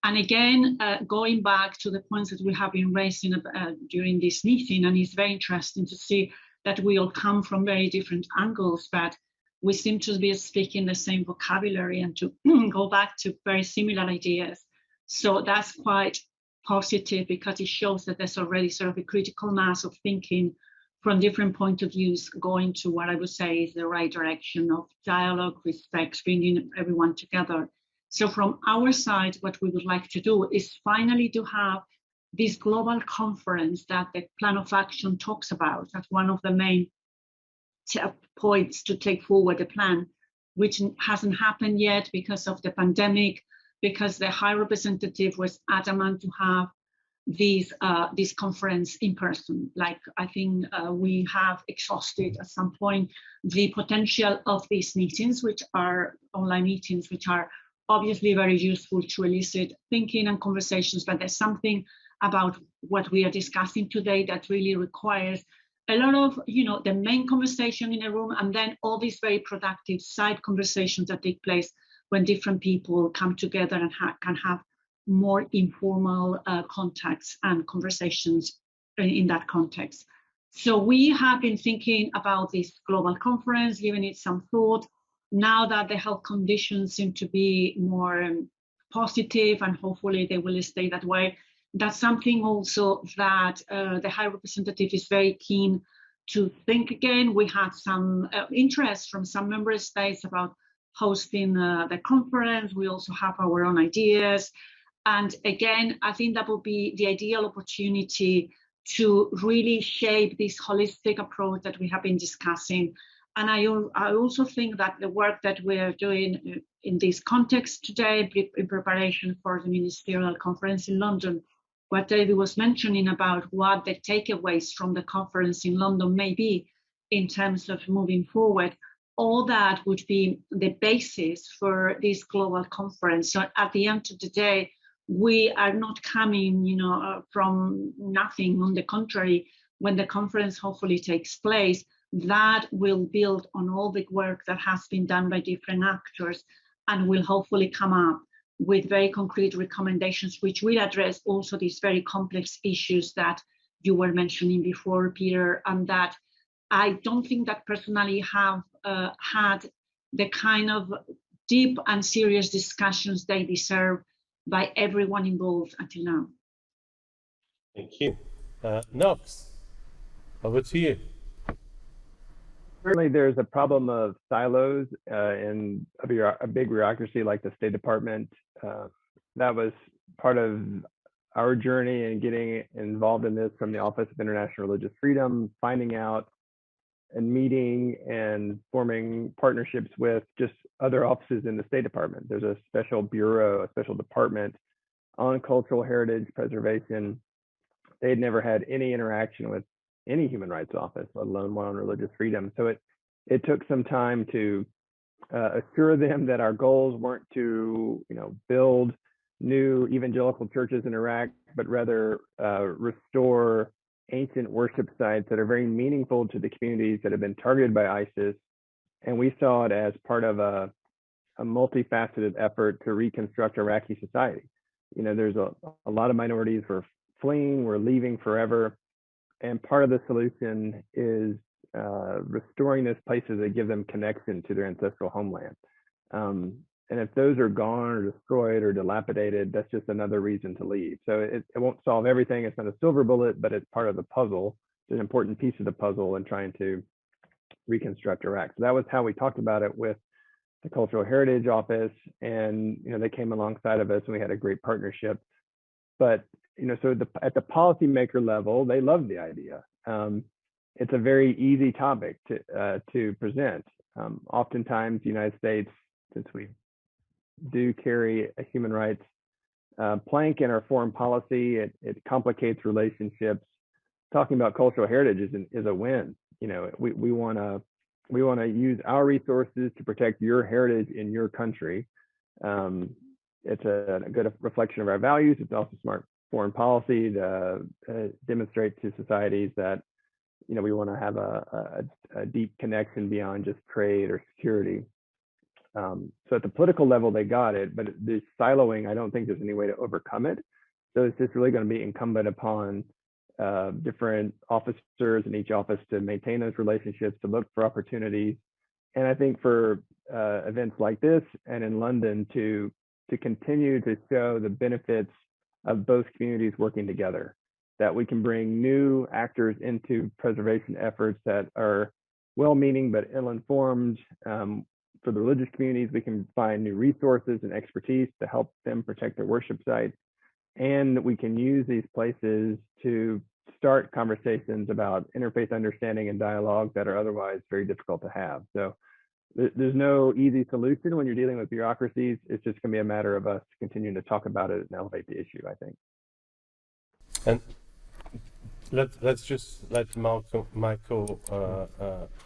[SPEAKER 4] And again, going back to the points that we have been raising during this meeting, and it's very interesting to see that we all come from very different angles, but we seem to be speaking the same vocabulary and to go back to very similar ideas. So that's quite positive, because it shows that there's already sort of a critical mass of thinking from different point of views going to what I would say is the right direction of dialogue, respect, bringing everyone together. So from our side, what we would like to do is finally to have this global conference that the Plan of Action talks about. That's one of the main points to take forward the plan, which hasn't happened yet because of the pandemic, because the High Representative was adamant to have this conference in person. Like, I think we have exhausted at some point the potential of these meetings, which are online meetings, which are obviously very useful to elicit thinking and conversations, but there's something about what we are discussing today that really requires a lot of, the main conversation in a room, and then all these very productive side conversations that take place when different people come together and can have more informal contacts and conversations in that context. So we have been thinking about this global conference, giving it some thought. Now that the health conditions seem to be more positive, and hopefully they will stay that way, that's something also that the High Representative is very keen to think again. We had some interest from some member states about hosting the conference. We also have our own ideas. And again, I think that will be the ideal opportunity to really shape this holistic approach that we have been discussing. And I also think that the work that we're doing in this context today, in preparation for the ministerial conference in London, what David was mentioning about what the takeaways from the conference in London may be in terms of moving forward, all that would be the basis for this global conference. So at the end of the day, we are not coming, from nothing. On the contrary, when the conference hopefully takes place, that will build on all the work that has been done by different actors, and will hopefully come up with very concrete recommendations, which will address also these very complex issues that you were mentioning before, Peter, and that I don't think that personally have had the kind of deep and serious discussions they deserve by everyone involved until now.
[SPEAKER 1] Thank you. Knox, over to you.
[SPEAKER 3] Certainly, there's a problem of silos in a big bureaucracy like the State Department. That was part of our journey in getting involved in this from the Office of International Religious Freedom, finding out and meeting and forming partnerships with just other offices in the State Department. There's a special bureau, a special department on cultural heritage preservation. They'd never had any interaction with any human rights office, let alone one on religious freedom. So it took some time to assure them that our goals weren't to, build new evangelical churches in Iraq, but rather restore ancient worship sites that are very meaningful to the communities that have been targeted by ISIS. And we saw it as part of a multifaceted effort to reconstruct Iraqi society. There's a lot of minorities were fleeing, were leaving forever. And part of the solution is restoring those places that give them connection to their ancestral homeland. And if those are gone or destroyed or dilapidated, that's just another reason to leave. So it won't solve everything. It's not a silver bullet, but it's part of the puzzle. It's an important piece of the puzzle in trying to reconstruct Iraq. So that was how we talked about it with the Cultural Heritage Office. And, they came alongside of us and we had a great partnership. But, so at the policymaker level, they loved the idea. It's a very easy topic to present. Oftentimes, the United States, since we do carry a human rights plank in our foreign policy. It complicates relationships. Talking about cultural heritage is a win. You know, we want to use our resources to protect your heritage in your country. It's a good reflection of our values. It's also smart foreign policy to demonstrate to societies that, you know, we want to have a deep connection beyond just trade or security. So at the political level, they got it, but the siloing, I don't think there's any way to overcome it. So it's just really going to be incumbent upon different officers in each office to maintain those relationships, to look for opportunities. And I think for events like this and in London to continue to show the benefits of both communities working together, that we can bring new actors into preservation efforts that are well-meaning but ill-informed. For the religious communities, we can find new resources and expertise to help them protect their worship sites. And we can use these places to start conversations about interfaith understanding and dialogue that are otherwise very difficult to have. So there's no easy solution when you're dealing with bureaucracies. It's just going to be a matter of us continuing to talk about it and elevate the issue, I think.
[SPEAKER 1] And let's just let Michael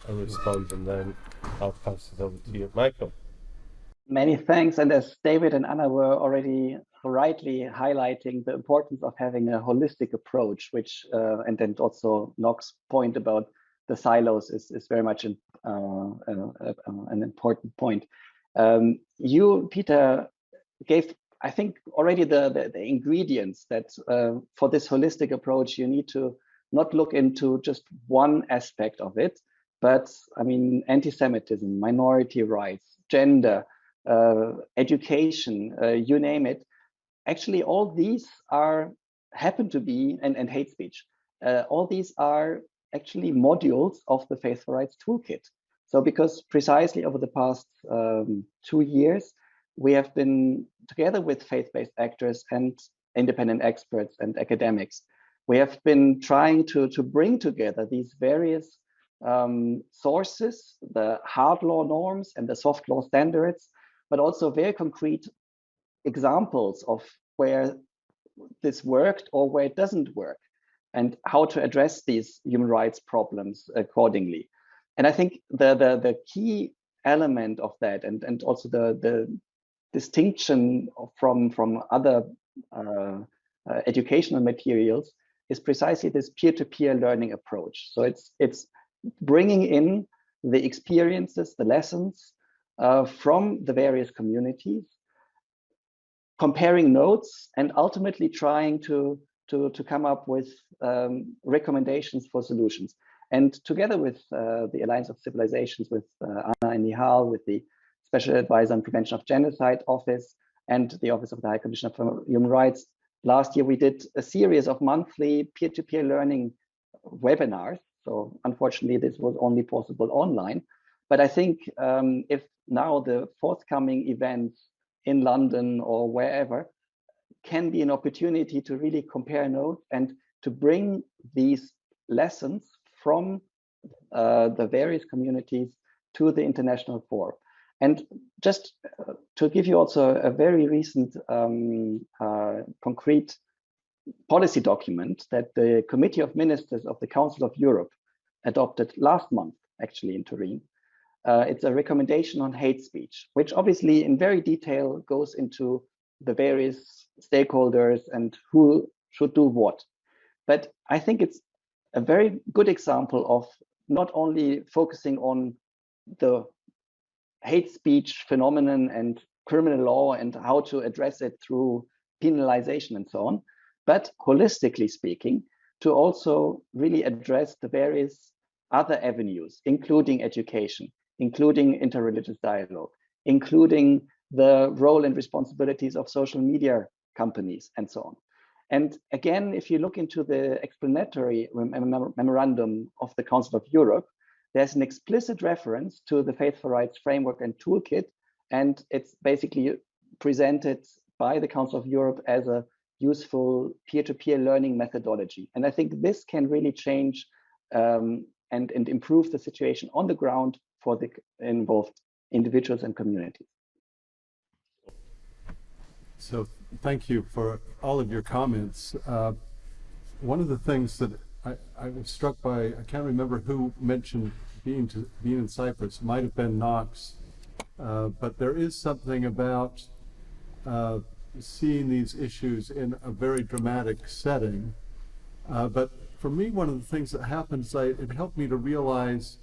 [SPEAKER 1] respond, and then I'll pass it over to you. Michael.
[SPEAKER 5] Many thanks. And as David and Anna were already rightly highlighting the importance of having a holistic approach, which, and then also Nock's point about the silos is very much an important point. You, Peter, gave, I think, already the ingredients that for this holistic approach, you need to not look into just one aspect of it, but I mean, anti-Semitism, minority rights, gender, education, you name it. Actually, all these happen to be, and hate speech, all these are actually modules of the Faith for Rights Toolkit. So because precisely over the past 2 years, we have been together with faith-based actors and independent experts and academics, we have been trying to bring together these various sources, the hard law norms and the soft law standards, but also very concrete examples of where this worked or where it doesn't work, and how to address these human rights problems accordingly. And I think the key element of that, and also the distinction from other educational materials, is precisely this peer-to-peer learning approach. So it's bringing in the experiences, the lessons from the various communities, comparing notes, and ultimately trying to come up with recommendations for solutions. And together with the Alliance of Civilizations, with Anna and Nihal, with the Special Advisor on Prevention of Genocide Office, and the Office of the High Commissioner for Human Rights, last year we did a series of monthly peer-to-peer learning webinars. So unfortunately, this was only possible online. But I think if now the forthcoming events in London or wherever can be an opportunity to really compare notes and to bring these lessons from the various communities to the international forum. And just to give you also a very recent concrete policy document that the Committee of Ministers of the Council of Europe adopted last month, actually in Turin. It's a recommendation on hate speech, which obviously in very detail goes into the various stakeholders and who should do what. But I think it's a very good example of not only focusing on the hate speech phenomenon and criminal law and how to address it through penalization and so on, but holistically speaking, to also really address the various other avenues, including education, including interreligious dialogue, including the role and responsibilities of social media companies and so on. And again, if you look into the explanatory memorandum of the Council of Europe, there's an explicit reference to the Faith for Rights framework and toolkit, and it's basically presented by the Council of Europe as a useful peer-to-peer learning methodology. And I think this can really change and improve the situation on the ground for the involved individuals and communities.
[SPEAKER 1] So
[SPEAKER 6] thank you for all of your comments. One of the things that I was struck by, I can't remember who mentioned being in Cyprus, it might have been Knox, but there is something about seeing these issues in a very dramatic setting. But for me, one of the things that happens, it helped me to realize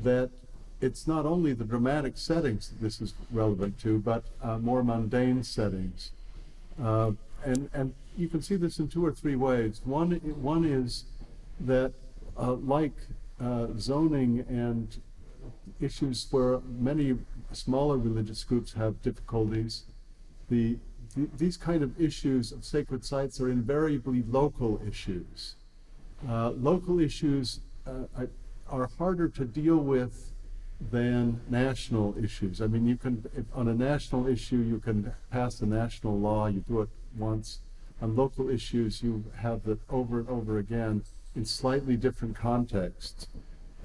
[SPEAKER 6] that it's not only the dramatic settings that this is relevant to, but more mundane settings. And you can see this in two or three ways. One is that like zoning and issues where many smaller religious groups have difficulties, these kind of issues of sacred sites are invariably local issues. Local issues are harder to deal with than national issues. I mean, on a national issue, you can pass a national law, you do it once. On local issues, you have that over and over again in slightly different contexts.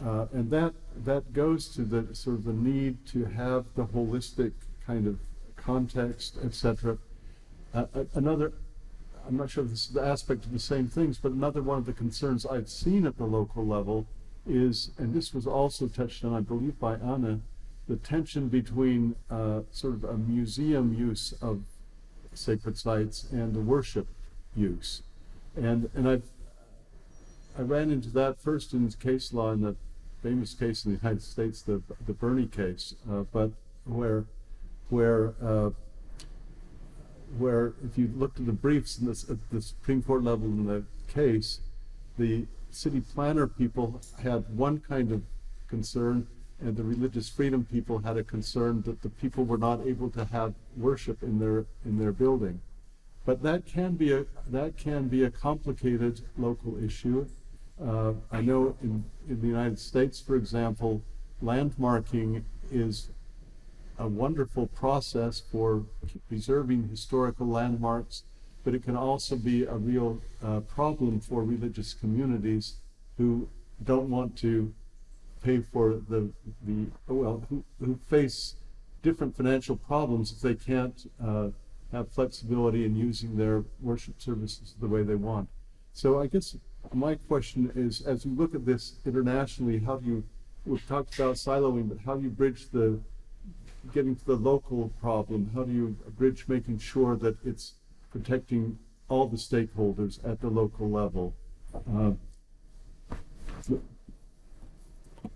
[SPEAKER 6] And that goes to the sort of the need to have the holistic kind of context, etc. Another, I'm not sure if this is the aspect of the same things, but another one of the concerns I've seen at the local level is, and this was also touched on, I believe, by Anna, the tension between sort of a museum use of sacred sites and the worship use. And I ran into that first in case law, in the famous case in the United States, the Bernie case, but where if you looked at the briefs in at the Supreme Court level in the case, the city planner people had one kind of concern, and the religious freedom people had a concern that the people were not able to have worship in their building. But that can be a complicated local issue. I know in the United States, for example, landmarking is a wonderful process for preserving historical landmarks, but it can also be a real problem for religious communities who don't want to pay for who face different financial problems if they can't have flexibility in using their worship services the way they want. So I guess my question is, as you look at this internationally, we've talked about siloing, but how do you bridge getting to the local problem? How do you bridge making sure that it's protecting all the stakeholders at the local level?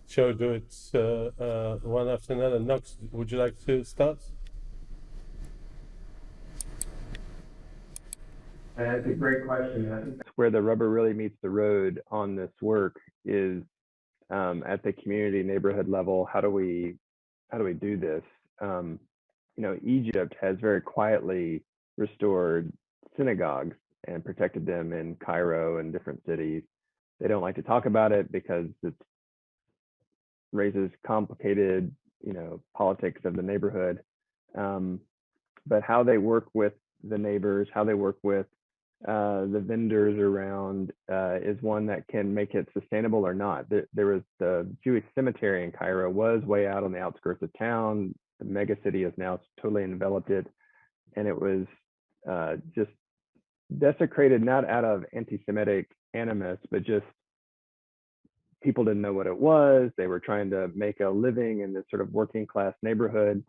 [SPEAKER 1] Shall we do it one after another? Knox, would you like to start?
[SPEAKER 3] That's a great question. I think that's where the rubber really meets the road on this work is at the community neighborhood level. How do we do this? Egypt has very quietly restored synagogues and protected them in Cairo and different cities. They don't like to talk about it because it raises complicated, politics of the neighborhood. But how they work with the neighbors, how they work with the vendors around is one that can make it sustainable or not. There was the Jewish cemetery in Cairo was way out on the outskirts of town. The mega city has now totally enveloped it, and it was just desecrated not out of anti-Semitic animus, but just people didn't know what it was. They were trying to make a living in this sort of working class neighborhood.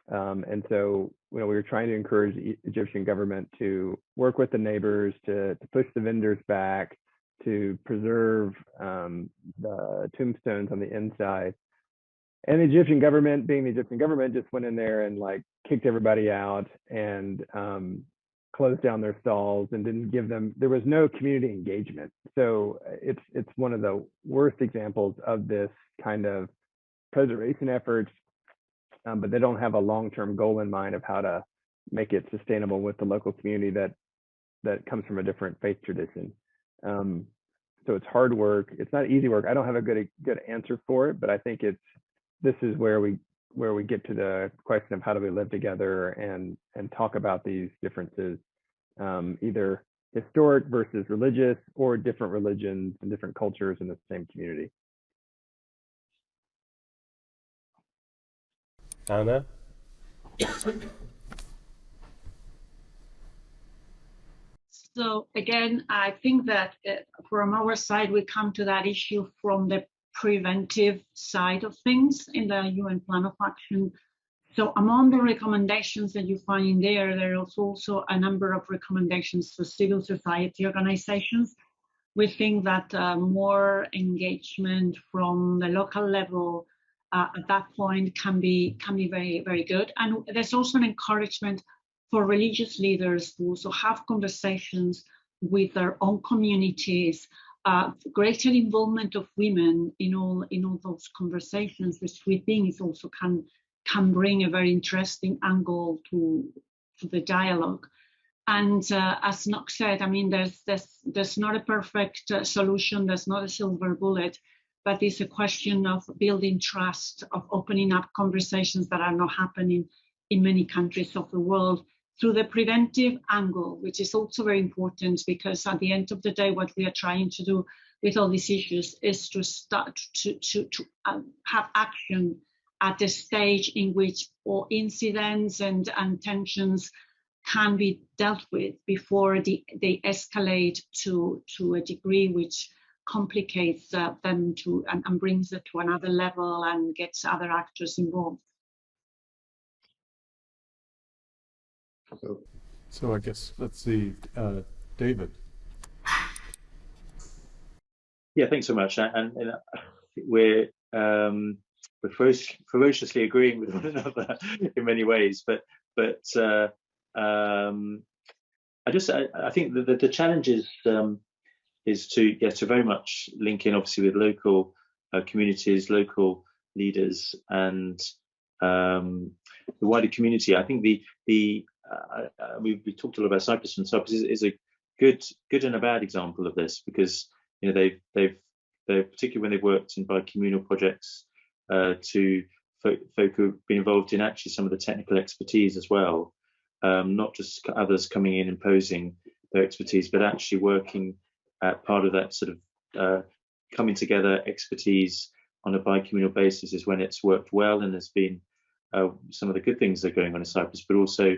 [SPEAKER 3] And so, we were trying to encourage the Egyptian government to work with the neighbors to push the vendors back, to preserve the tombstones on the inside. And the Egyptian government, being the Egyptian government, just went in there and kicked everybody out and closed down their stalls and didn't give them. There was no community engagement. So it's one of the worst examples of this kind of preservation efforts. But they don't have a long-term goal in mind of how to make it sustainable with the local community that comes from a different faith tradition. So it's hard work. It's not easy work. I don't have a good answer for it, but I think this is where we get to the question of how do we live together and talk about these differences, either historic versus religious, or different religions and different cultures in the same community.
[SPEAKER 1] Anna?
[SPEAKER 4] So again, I think that from our side, we come to that issue from the preventive side of things in the UN Plan of Action. So among the recommendations that you find in there is also a number of recommendations for civil society organizations. We think that more engagement from the local level at that point can be very, very good. And there's also an encouragement for religious leaders to also have conversations with their own communities, greater involvement of women in all those conversations, which we think is also can bring a very interesting angle to the dialogue. And as Nox said, I mean, there's not a perfect solution, there's not a silver bullet, but it's a question of building trust, of opening up conversations that are not happening in many countries of the world through the preventive angle, which is also very important, because at the end of the day, what we are trying to do with all these issues is to start to have action at the stage in which all incidents and tensions can be dealt with before they escalate to a degree which complicates them and brings it to another level and gets other actors involved.
[SPEAKER 6] So I guess let's see, David.
[SPEAKER 2] Yeah, thanks so much. And we're ferociously agreeing with one another in many ways, but I think the challenge is to very much link in, obviously, with local communities, local leaders, and the wider community. I think we talked a lot about Cyprus, and Cyprus is a good and a bad example of this, because they've particularly when they've worked in bi-communal projects to folk who've been involved in actually some of the technical expertise as well, not just others coming in imposing their expertise, but actually working at part of that sort of coming together expertise on a bi-communal basis is when it's worked well, and there's been some of the good things that are going on in Cyprus. But also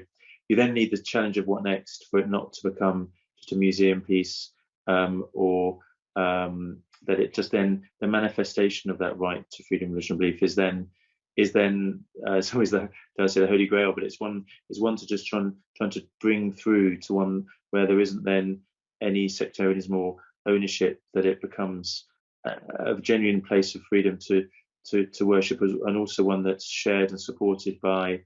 [SPEAKER 2] you then need the challenge of what next, for it not to become just a museum piece, or that it just then the manifestation of that right to freedom of religion and belief is then it's always the Holy Grail, but it's one to just trying to bring through to one where there isn't then any sectarianism or ownership, that it becomes a genuine place of freedom to worship, and also one that's shared and supported by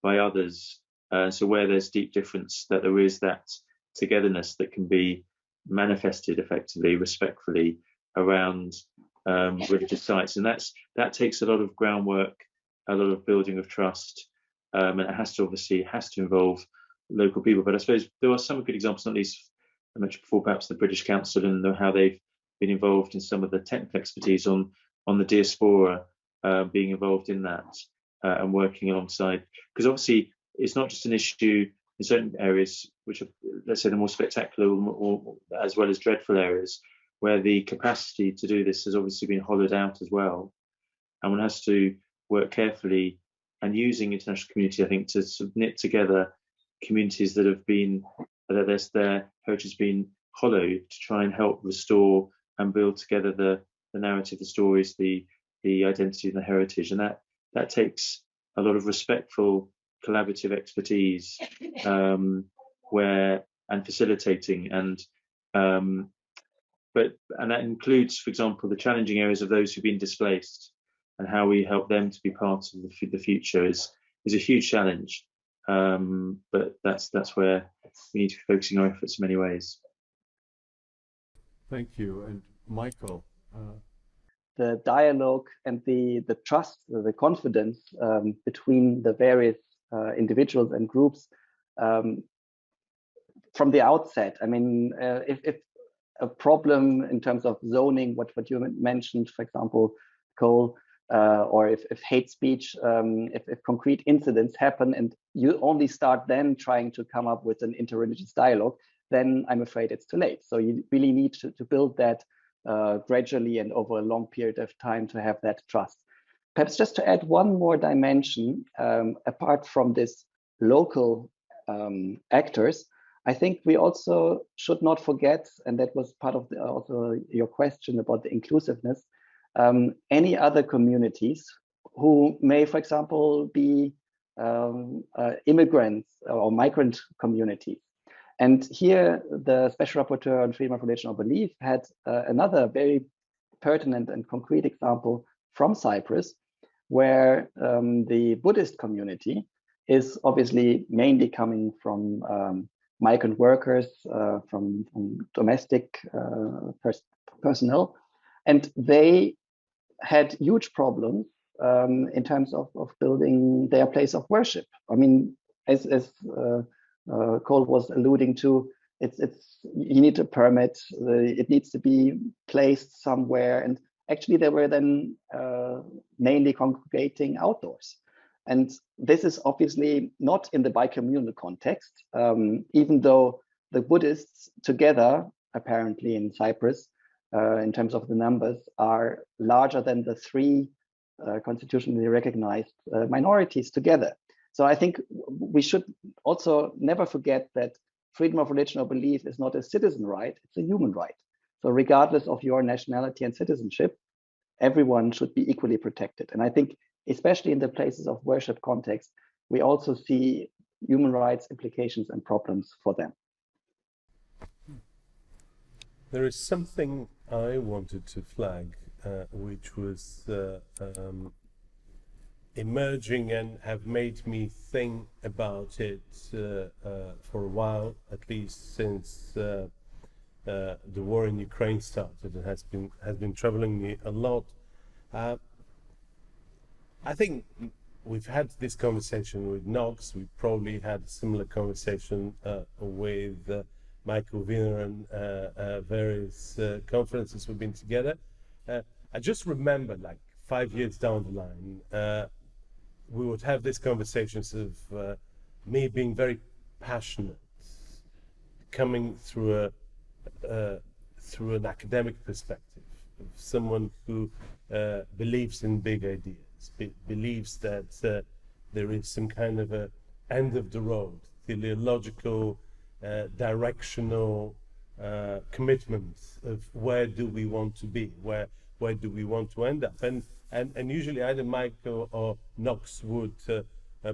[SPEAKER 2] others. So where there's deep difference, that there is that togetherness that can be manifested effectively, respectfully around religious sites, and that takes a lot of groundwork, a lot of building of trust, and it has to involve local people. But I suppose there are some good examples, not least I mentioned before, perhaps the British Council, and how they've been involved in some of the technical expertise on the diaspora, being involved in that and working alongside, because obviously it's not just an issue in certain areas which are, let's say, the more spectacular or as well as dreadful areas, where the capacity to do this has obviously been hollowed out as well. And one has to work carefully and using international community, I think, to knit together communities that have been, their heritage has been hollowed, to try and help restore and build together the narrative, the stories, the identity and the heritage. And that takes a lot of respectful, collaborative expertise, and facilitating, and that includes, for example, the challenging areas of those who've been displaced, and how we help them to be part of the future is a huge challenge. But that's where we need to be focusing our efforts in many ways.
[SPEAKER 6] Thank you. And Michael.
[SPEAKER 5] The dialogue and the trust, the confidence between the various individuals and groups from the outset. I mean, if a problem in terms of zoning, what you mentioned, for example, Cole, or if hate speech, if concrete incidents happen and you only start then trying to come up with an interreligious dialogue, then I'm afraid it's too late. So you really need to build that gradually and over a long period of time to have that trust. Perhaps just to add one more dimension, apart from this local actors, I think we also should not forget, and that was part of also your question about the inclusiveness, any other communities who may, for example, be immigrants or migrant communities. And here, the Special Rapporteur on Freedom of Religion or Belief had another very pertinent and concrete example from Cyprus, where the Buddhist community is obviously mainly coming from migrant workers, from domestic personnel, and they had huge problems in terms of building their place of worship. I mean, as Cole was alluding to, it's you need a permit. It needs to be placed somewhere, and actually they were then mainly congregating outdoors. And this is obviously not in the bicommunal context, even though the Buddhists together, apparently in Cyprus, in terms of the numbers, are larger than the three constitutionally recognized minorities together. So I think we should also never forget that freedom of religion or belief is not a citizen right, it's a human right. So regardless of your nationality and citizenship, everyone should be equally protected. And I think especially in the places of worship context, we also see human rights implications and problems for them.
[SPEAKER 1] There is something I wanted to flag, which was emerging and have made me think about it for a while, at least since the war in Ukraine started. It has been troubling me a lot. I think we've had this conversation with Knox. We probably had a similar conversation with Michael Wiener and various conferences we've been together. I just remember, like 5 years down the line, we would have these conversations of me being very passionate, coming through an academic perspective, of someone who believes in big ideas, believes that there is some kind of a end of the road, teleological, directional commitment of where do we want to be, where do we want to end up, and usually either Michael or Knox would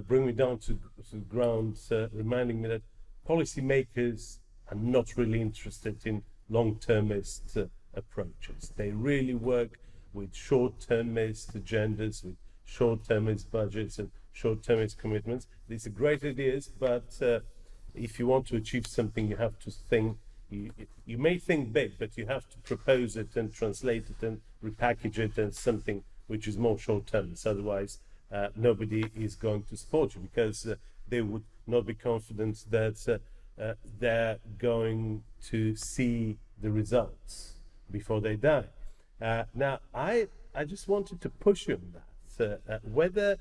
[SPEAKER 1] bring me down to the ground, reminding me that policymakers are not really interested in long-termist approaches. They really work with short-termist agendas, with short-termist budgets and short-termist commitments. These are great ideas, but if you want to achieve something, you have to think. You may think big, but you have to propose it and translate it and repackage it as something which is more short-termist. Otherwise, nobody is going to support you, because they would not be confident that they're going to see the results before they die. Now, I just wanted to push you on that, whether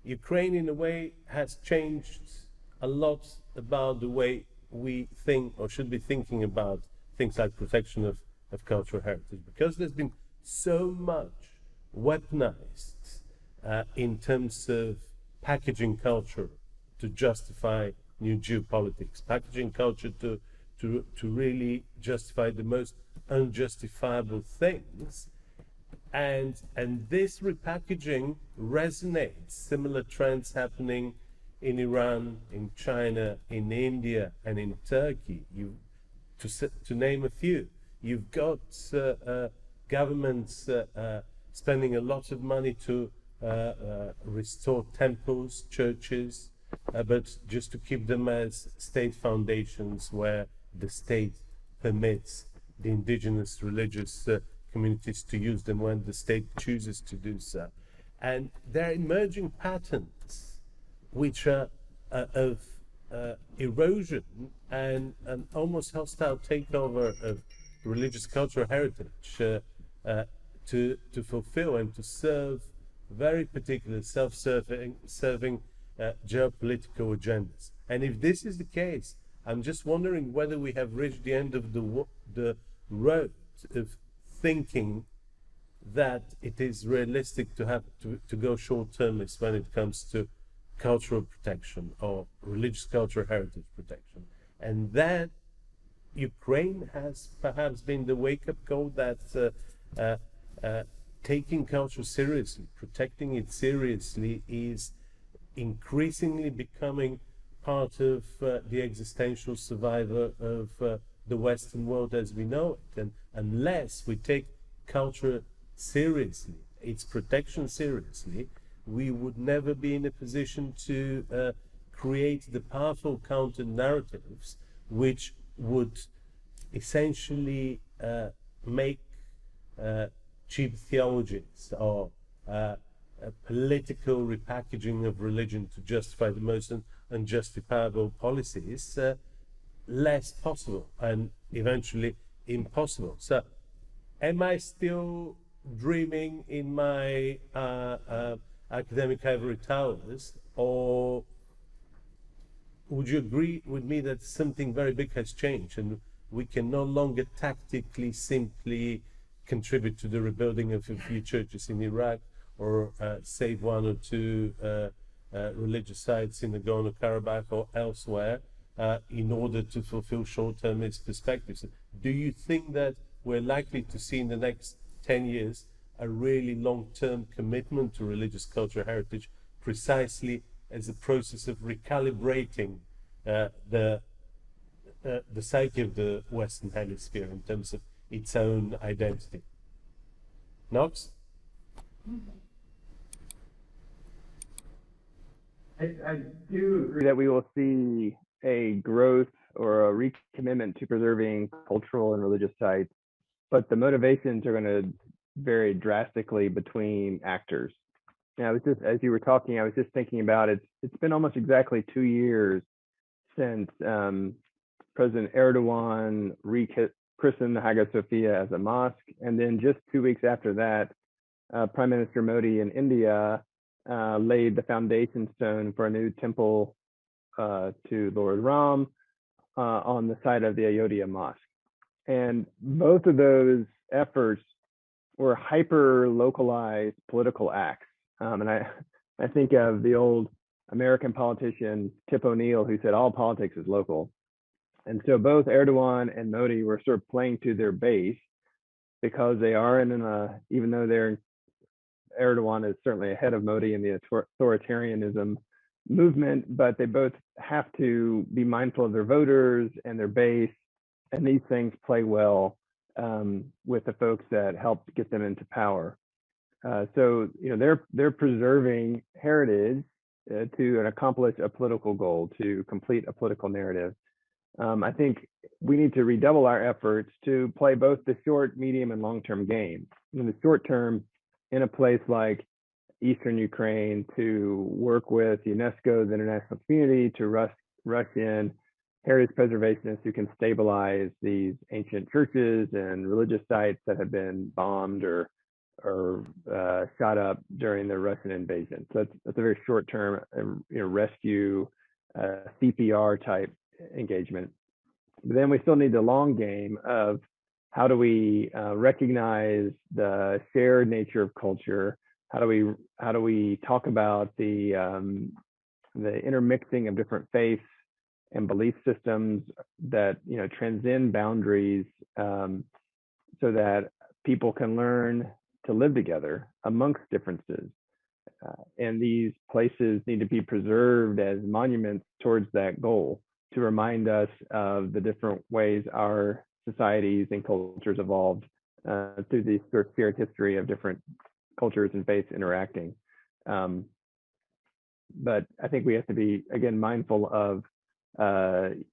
[SPEAKER 1] Ukraine in a way has changed a lot about the way we think or should be thinking about things like protection of cultural heritage, because there's been so much weaponized in terms of packaging culture to justify new geopolitics, packaging culture to really justify the most unjustifiable things, and this repackaging resonates. Similar trends happening in Iran, in China, in India, and in Turkey. To name a few, you've got governments spending a lot of money to restore temples, churches, but just to keep them as state foundations where the state permits the indigenous religious communities to use them when the state chooses to do so. And there are emerging patterns which are of erosion and an almost hostile takeover of religious cultural heritage to fulfill and to serve very particular self-serving geopolitical agendas. And if this is the case, I'm just wondering whether we have reached the end of the road of thinking that it is realistic to have to go short-termist when it comes to cultural protection or religious cultural heritage protection. And that Ukraine has perhaps been the wake-up call that taking culture seriously, protecting it seriously, is increasingly becoming part of the existential survival of the Western world as we know it. And unless we take culture seriously, its protection seriously, we would never be in a position to create the powerful counter narratives which would essentially make cheap theologies or a political repackaging of religion to justify the most unjustifiable policies less possible and eventually impossible. So, am I still dreaming in my academic ivory towers, or would you agree with me that something very big has changed and we can no longer tactically simply contribute to the rebuilding of a few churches in Iraq or save one or two religious sites in Nagorno-Karabakh or elsewhere in order to fulfill short-termist perspectives? Do you think that we're likely to see in the next 10 years a really long-term commitment to religious cultural heritage precisely as a process of recalibrating the psyche of the Western Hemisphere in terms of its own identity? Knox?
[SPEAKER 3] I do agree that we will see a growth or a recommitment to preserving cultural and religious sites, but the motivations are going to vary drastically between actors. And I was just, as you were talking, I was just thinking about it. It's been almost exactly 2 years since President Erdogan rechristened the Hagia Sophia as a mosque, and then just 2 weeks after that, Prime Minister Modi in India laid the foundation stone for a new temple to Lord Ram on the site of the Ayodhya Mosque. And both of those efforts were hyper-localized political acts. And I think of the old American politician Tip O'Neill, who said all politics is local. And so both Erdogan and Modi were sort of playing to their base because they are even though Erdogan is certainly ahead of Modi in the authoritarianism movement, but they both have to be mindful of their voters and their base. And these things play well with the folks that helped get them into power. So they're preserving heritage to accomplish a political goal, to complete a political narrative. I think we need to redouble our efforts to play both the short, medium, and long-term game. In the short term, in a place like Eastern Ukraine, to work with UNESCO, the international community, to rush in heritage preservationists who can stabilize these ancient churches and religious sites that have been bombed or shot up during the Russian invasion. So that's a very short-term, rescue, CPR type engagement. But then we still need the long game of how do we recognize the shared nature of culture? How do we talk about the intermixing of different faiths and belief systems that transcend boundaries, so that people can learn to live together amongst differences. And these places need to be preserved as monuments towards that goal, to remind us of the different ways our societies and cultures evolved through the sort of shared history of different cultures and faiths interacting. But I think we have to be, again, mindful of the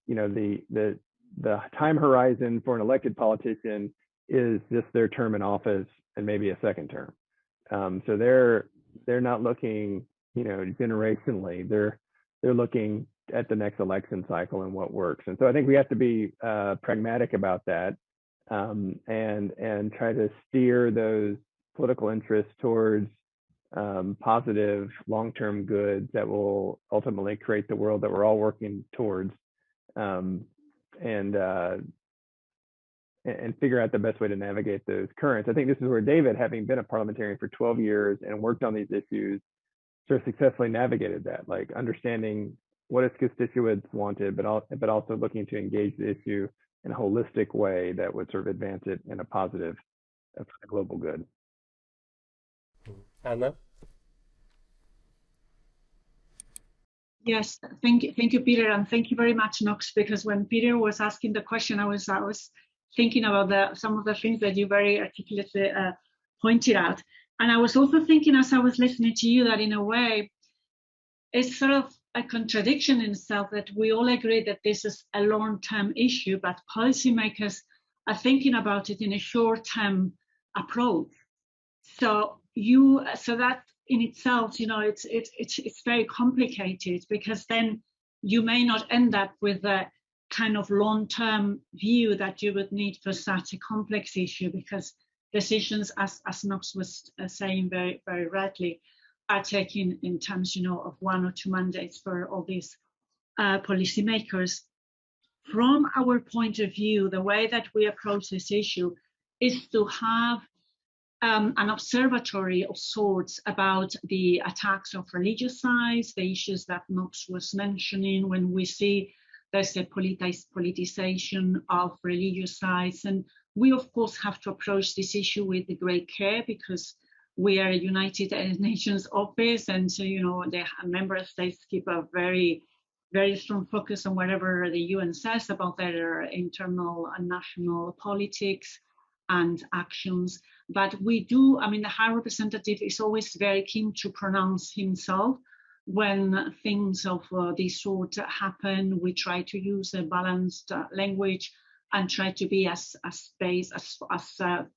[SPEAKER 3] time horizon for an elected politician is just their term in office and maybe a second term. So they're not looking, generationally. They're looking at the next election cycle and what works. And so I think we have to be pragmatic about that, and try to steer those political interests towards positive long-term goods that will ultimately create the world that we're all working towards, and figure out the best way to navigate those currents. I think this is where David, having been a parliamentarian for 12 years and worked on these issues, sort of successfully navigated that, like understanding what its constituents wanted, but also looking to engage the issue in a holistic way that would sort of advance it in a positive for the global good.
[SPEAKER 1] Anna?
[SPEAKER 4] Yes, thank you, Peter, and thank you very much, Knox. Because when Peter was asking the question, I was thinking about some of the things that you very articulately pointed out, and I was also thinking as I was listening to you that in a way, it's sort of a contradiction in itself that we all agree that this is a long-term issue, but policymakers are thinking about it in a short-term approach. So that in itself, it's very complicated, because then you may not end up with a kind of long-term view that you would need for such a complex issue, because decisions, as Knox was saying very, very rightly, are taken in terms, of 1 or 2 mandates for all these policymakers. From our point of view, the way that we approach this issue is to have an observatory of sorts about the attacks of religious sites, the issues that Knox was mentioning, when we see there's a politicization of religious sites. And we, of course, have to approach this issue with great care, because we are a United Nations office, and so, the member states keep a very, very strong focus on whatever the UN says about their internal and national politics and actions. But we do, the High Representative is always very keen to pronounce himself when things of this sort happen. We try to use a balanced language and try to be as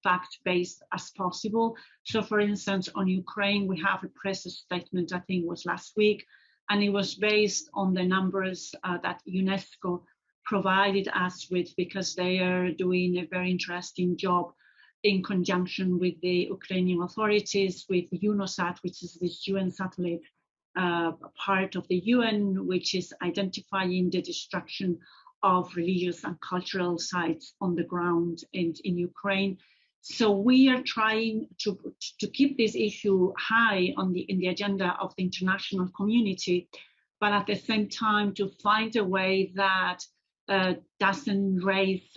[SPEAKER 4] fact-based as possible. So, for instance, on Ukraine, we have a press statement, I think it was last week, and it was based on the numbers that UNESCO provided us with, because they are doing a very interesting job in conjunction with the Ukrainian authorities, with UNOSAT, which is this UN satellite part of the UN, which is identifying the destruction of religious and cultural sites on the ground in Ukraine. So we are trying to keep this issue high in the agenda of the international community, but at the same time to find a way that doesn't raise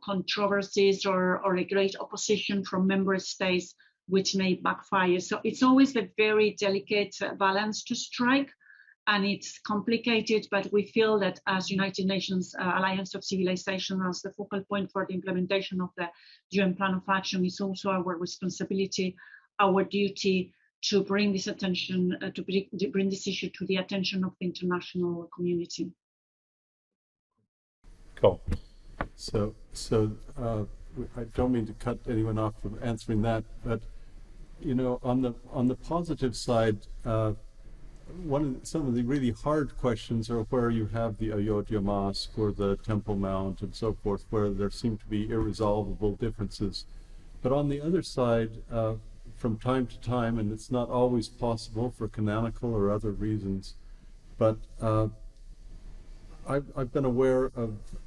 [SPEAKER 4] controversies or a great opposition from member states, which may backfire. So it's always a very delicate balance to strike, and it's complicated, but we feel that as United Nations Alliance of Civilization, as the focal point for the implementation of the UN Plan of Action, is also our responsibility, our duty to bring this attention, to bring this issue to the attention of the international community.
[SPEAKER 1] Cool.
[SPEAKER 6] So I don't mean to cut anyone off from answering that, but on the positive side, some of the really hard questions are where you have the Ayodhya Mosque or the Temple Mount and so forth, where there seem to be irresolvable differences. But on the other side, from time to time, and it's not always possible for canonical or other reasons, but I've been aware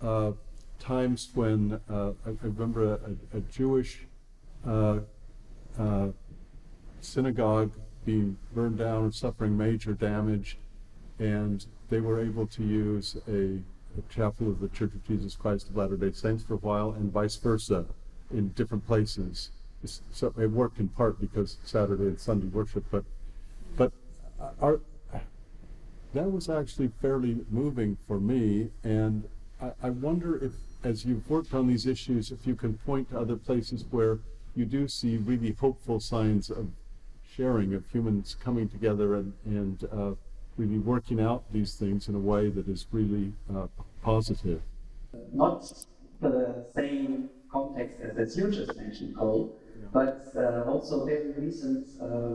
[SPEAKER 6] of times when I remember a Jewish synagogue being burned down and suffering major damage, and they were able to use a chapel of the Church of Jesus Christ of Latter-day Saints for a while, and vice versa in different places. So it worked in part because Saturday and Sunday worship, but that was actually fairly moving for me, and I wonder if, as you've worked on these issues, if you can point to other places where you do see really hopeful signs of sharing, of humans coming together and really working out these things in a way that is really positive.
[SPEAKER 5] Not the same context as you just mentioned, Cole, but also very recent,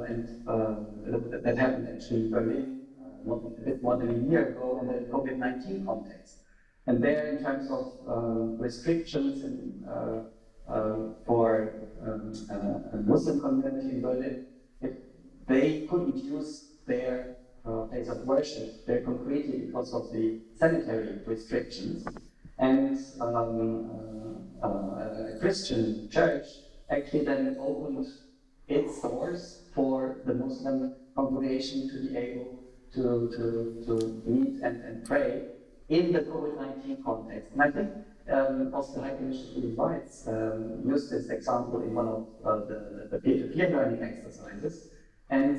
[SPEAKER 5] and that happened actually in Berlin a bit more than a year ago in the COVID-19 context. And there, in terms of restrictions for a Muslim community in Berlin, if they couldn't use their place of worship very concretely because of the sanitary restrictions. And a Christian church actually then opened its doors for the Muslim congregation to be able to meet and pray in the COVID-19 context. And I think also the High Commission for Human Rights used this example in one of the peer-to-peer learning exercises. And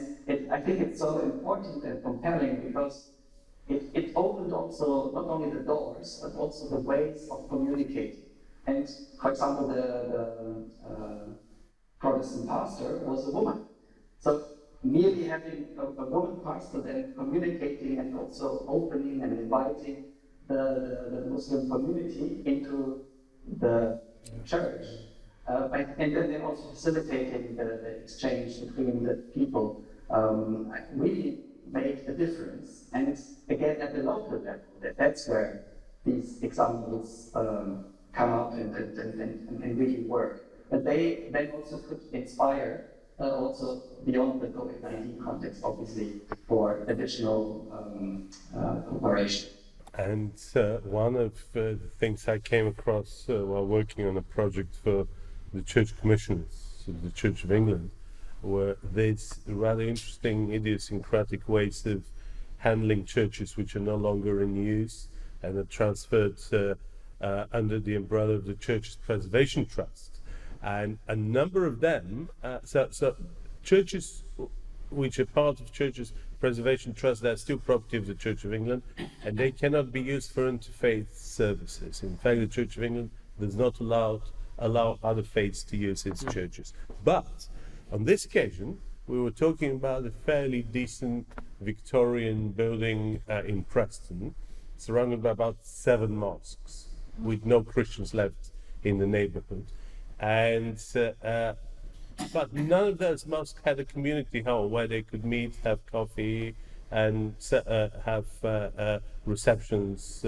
[SPEAKER 5] I think it's so important and compelling because it opened also not only the doors, but also the ways of communicating. And for example, the Protestant pastor was a woman. So merely having a woman pastor then communicating and also opening and inviting the Muslim community into the church, and then also facilitating the exchange between the people, really made a difference. And it's again at the local level that's where these examples come up and really work. But they then also could inspire also beyond the COVID-19 context, obviously, for additional cooperation.
[SPEAKER 1] And one of the things I came across while working on a project for the Church Commissioners of the Church of England were these rather interesting idiosyncratic ways of handling churches which are no longer in use and are transferred under the umbrella of the Church's Preservation Trust. And a number of them, so churches which are part of Church's Preservation Trust, they're still property of the Church of England, and they cannot be used for interfaith services. In fact, the Church of England does not allow other faiths to use its churches. But on this occasion, we were talking about a fairly decent Victorian building in Preston, surrounded by about 7 mosques, with no Christians left in the neighborhood. And but none of those mosques had a community hall where they could meet, have coffee, and have receptions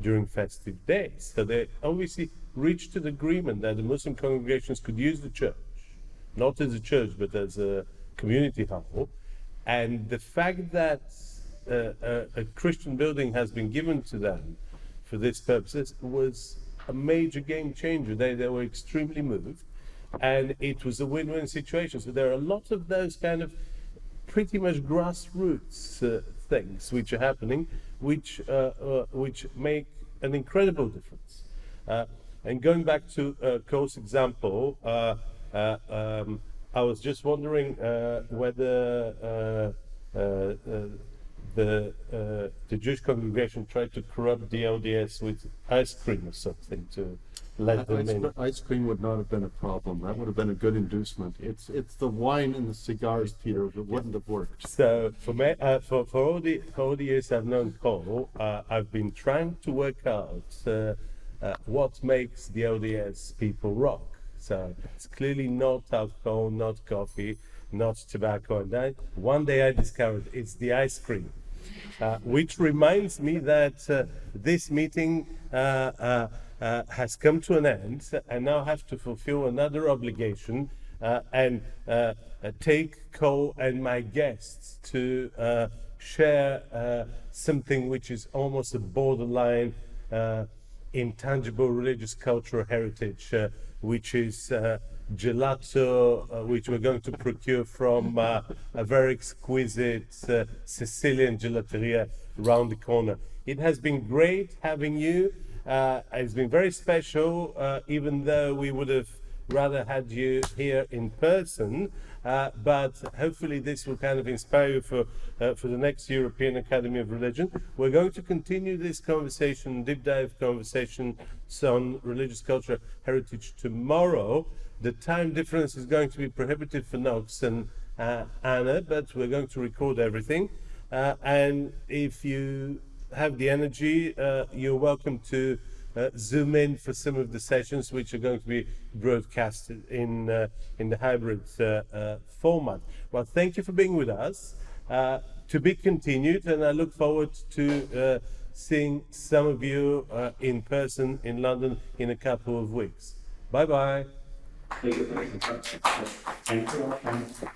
[SPEAKER 1] during festive days. So they obviously reached an agreement that the Muslim congregations could use the church, not as a church, but as a community hall. And the fact that a Christian building has been given to them for this purpose was a major game changer. They were extremely moved. And it was a win-win situation. So there are a lot of those kind of pretty much grassroots things which are happening, which make an incredible difference. And going back to Cole's example, I was just wondering whether the Jewish congregation tried to corrupt the LDS with ice cream or something to let them in.
[SPEAKER 6] Ice cream would not have been a problem. That would have been a good inducement. It's the wine and the cigars, Peter, that wouldn't have worked.
[SPEAKER 1] So for me, for all the years I've known Cole, I've been trying to work out what makes the LDS people rock. So it's clearly not alcohol, not coffee, not tobacco. And one day I discovered it's the ice cream, which reminds me that this meeting has come to an end, and now have to fulfill another obligation and take Cole and my guests to share something which is almost a borderline intangible religious cultural heritage, which is gelato, which we're going to procure from a very exquisite Sicilian gelateria around the corner. It has been great having you. It's been very special, even though we would have rather had you here in person, but hopefully this will kind of inspire you for the next European Academy of Religion. We're going to continue this conversation, deep dive conversation on religious culture heritage tomorrow. The time difference is going to be prohibitive for Knox and Anna, but we're going to record everything. And if you have the energy, you're welcome to zoom in for some of the sessions which are going to be broadcasted in the hybrid format. Well, thank you for being with us. To be continued, and I look forward to seeing some of you in person in London in a couple of weeks. Bye-bye.
[SPEAKER 5] Thank you.